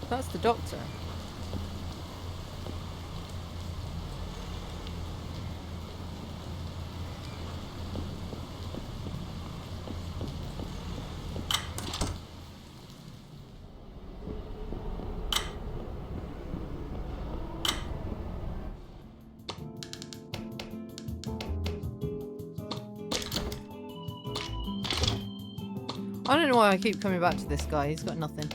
[SPEAKER 1] That's the doctor. I don't know why I keep coming back to this guy. He's got nothing.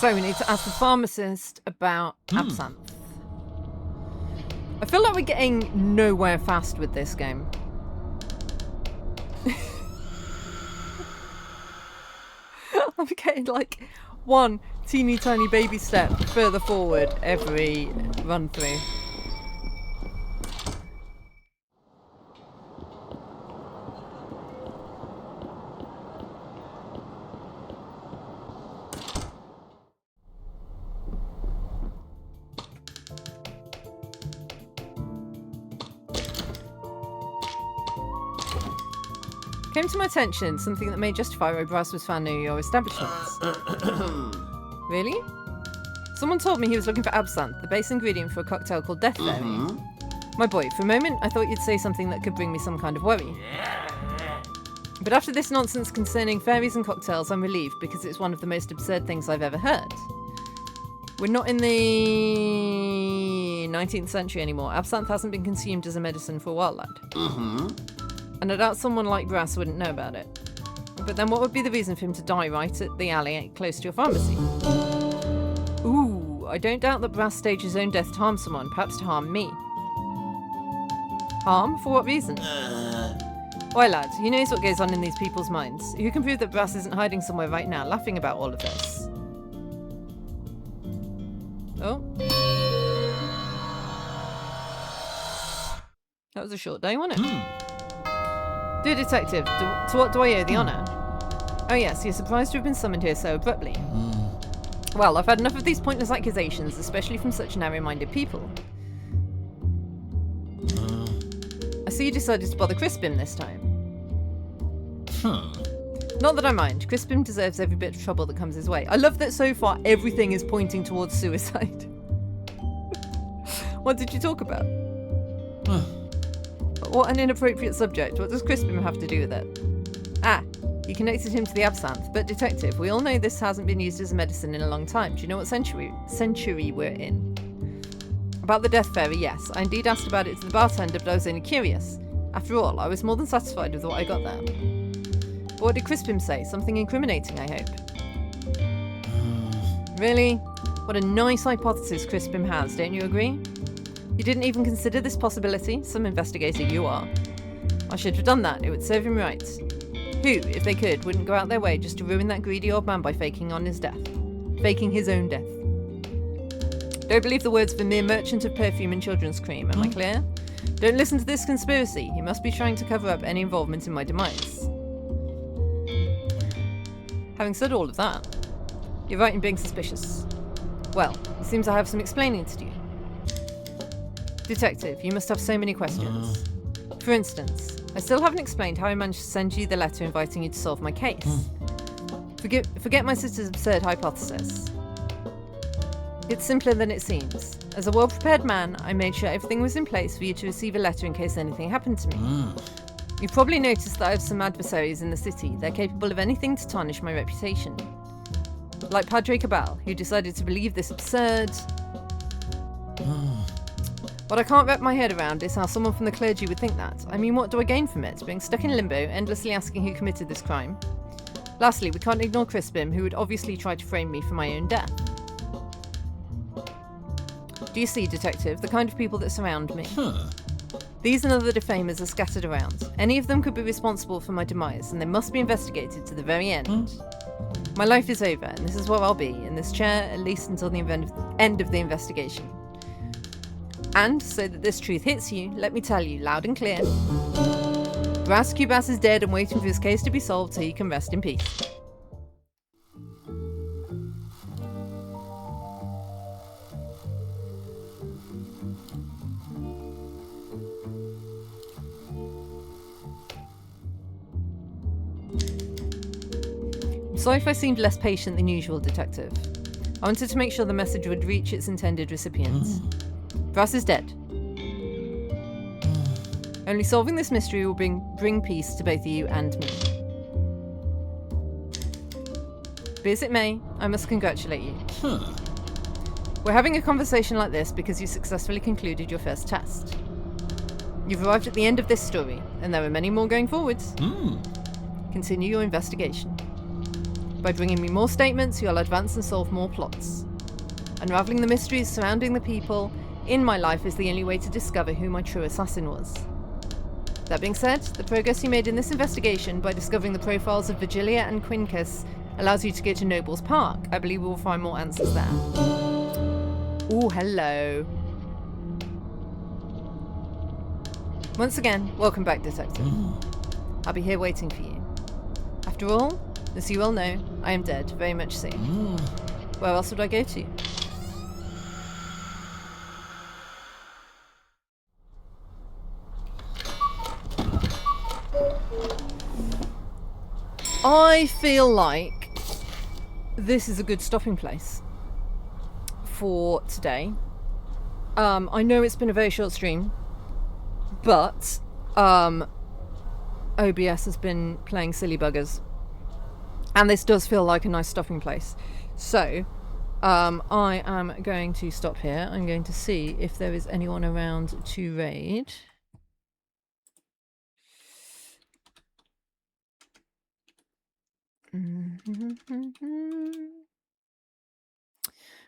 [SPEAKER 1] So we need to ask the pharmacist about absinthe. I feel like we're getting nowhere fast with this game. I'm getting like one teeny tiny baby step further forward every run through. Came to my attention something that may justify why Brass was found near your establishments. Really? Someone told me he was looking for absinthe, the base ingredient for a cocktail called Death Fairy. My boy, for a moment I thought you'd say something that could bring me some kind of worry. But after this nonsense concerning fairies and cocktails, I'm relieved because it's one of the most absurd things I've ever heard. We're not in the 19th century anymore. Absinthe hasn't been consumed as a medicine for a while, lad. And I doubt someone like Brass wouldn't know about it. But then what would be the reason for him to die right at the alley close to your pharmacy? Ooh, I don't doubt that Brass staged his own death to harm someone, perhaps to harm me. Harm? For what reason? Why, lad, who knows what goes on in these people's minds? Who can prove that Brass isn't hiding somewhere right now, laughing about all of this? Oh. That was a short day, wasn't it? Dear detective, to what do I owe the honour? Oh yes, you're surprised to have been summoned here so abruptly. Well, I've had enough of these pointless accusations, especially from such narrow-minded people. I see you decided to bother Crispin this time. Not that I mind. Crispin deserves every bit of trouble that comes his way. I love that so far everything is pointing towards suicide. What did you talk about? What an inappropriate subject. What does Crispin have to do with it? Ah, you connected him to the absinthe. But detective, we all know this hasn't been used as a medicine in a long time. Do you know what century we're in? About the Death Fairy, yes. I indeed asked about it to the bartender, but I was only curious. After all, I was more than satisfied with what I got there. But what did Crispin say? Something incriminating, I hope. Really? What a nice hypothesis Crispin has, don't you agree? You didn't even consider this possibility? Some investigator you are. I should have done that. It would serve him right. Who, if they could, wouldn't go out their way just to ruin that greedy old man by faking his own death. Don't believe the words of a mere merchant of perfume and children's cream, am I clear? Don't listen to this conspiracy. He must be trying to cover up any involvement in my demise. Having said all of that, you're right in being suspicious. Well, it seems I have some explaining to do. Detective, you must have so many questions. For instance, I still haven't explained how I managed to send you the letter inviting you to solve my case. Forget my sister's absurd hypothesis. It's simpler than it seems. As a well-prepared man, I made sure everything was in place for you to receive a letter in case anything happened to me. You've probably noticed that I have some adversaries in the city. They're capable of anything to tarnish my reputation. Like Padre Cabal, who decided to believe this absurd... What I can't wrap my head around is how someone from the clergy would think that. I mean, what do I gain from it? Being stuck in limbo, endlessly asking who committed this crime? Lastly, we can't ignore Crispin, who would obviously try to frame me for my own death. Do you see, detective, the kind of people that surround me? These and other defamers are scattered around. Any of them could be responsible for my demise, and they must be investigated to the very end. My life is over, and this is where I'll be, in this chair, at least until the end of the investigation. And, so that this truth hits you, let me tell you, loud and clear, Brass Cubas is dead and waiting for his case to be solved so he can rest in peace. I'm sorry if I seemed less patient than usual, detective. I wanted to make sure the message would reach its intended recipients. Brass is dead. Only solving this mystery will bring peace to both you and me. Be as it may, I must congratulate you. We're having a conversation like this because you successfully concluded your first test. You've arrived at the end of this story, and there are many more going forwards. Continue your investigation. By bringing me more statements, you'll advance and solve more plots. Unraveling the mysteries surrounding the people in my life is the only way to discover who my true assassin was. That being said, the progress you made in this investigation by discovering the profiles of Virgilia and Quincus allows you to go to Noble's Park. I believe we'll find more answers there. Ooh, hello. Once again, welcome back, Detective. I'll be here waiting for you. After all, as you well know, I am dead, very much so. Where else would I go to? I feel like this is a good stopping place for today. I know it's been a very short stream, but OBS has been playing silly buggers, and this does feel like a nice stopping place. So I am going to stop here. I'm going to see if there is anyone around to raid.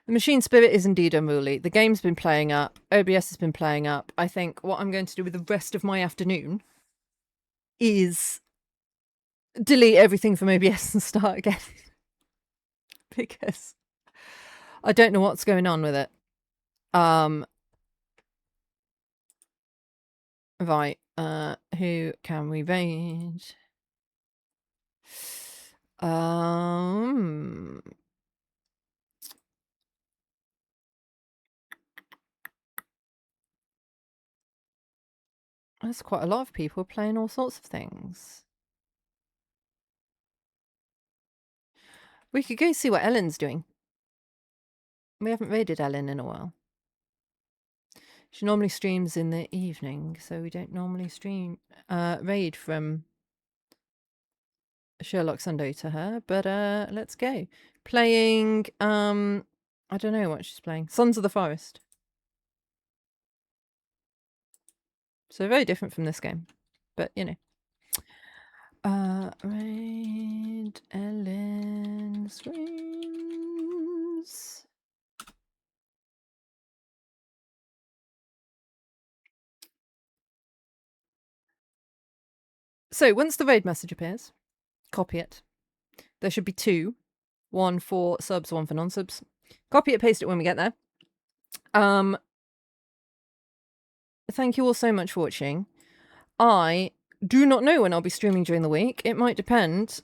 [SPEAKER 1] The machine spirit is indeed unruly. The game's been playing up. OBS has been playing up. I think what I'm going to do with the rest of my afternoon is delete everything from OBS and start again. Because I don't know what's going on with it. Right, who can we raid? There's quite a lot of people playing all sorts of things. We could go see what Ellen's doing. We haven't raided Ellen in a while. She normally streams in the evening, so we don't normally raid from Sherlock Sunday to her, but let's go. Playing, I don't know what she's playing. Sons of the Forest. So very different from this game, but you know. Raid Ellen streams. So once the raid message appears, copy it. There should be 2. 1 for subs, 1 for non-subs. Copy it, paste it when we get there. Thank you all so much for watching. I do not know when I'll be streaming during the week. It might depend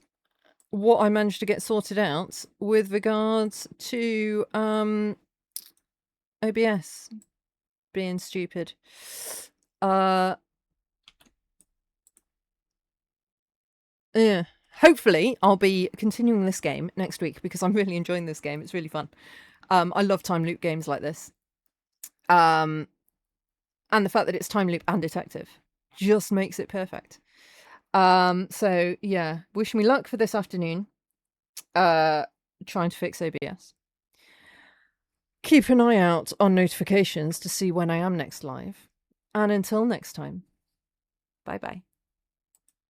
[SPEAKER 1] what I manage to get sorted out with regards to OBS being stupid. Yeah. Hopefully, I'll be continuing this game next week because I'm really enjoying this game. It's really fun. I love time loop games like this. And the fact that it's time loop and detective just makes it perfect. So yeah, wish me luck for this afternoon. Trying to fix OBS. Keep an eye out on notifications to see when I am next live. And until next time, bye-bye.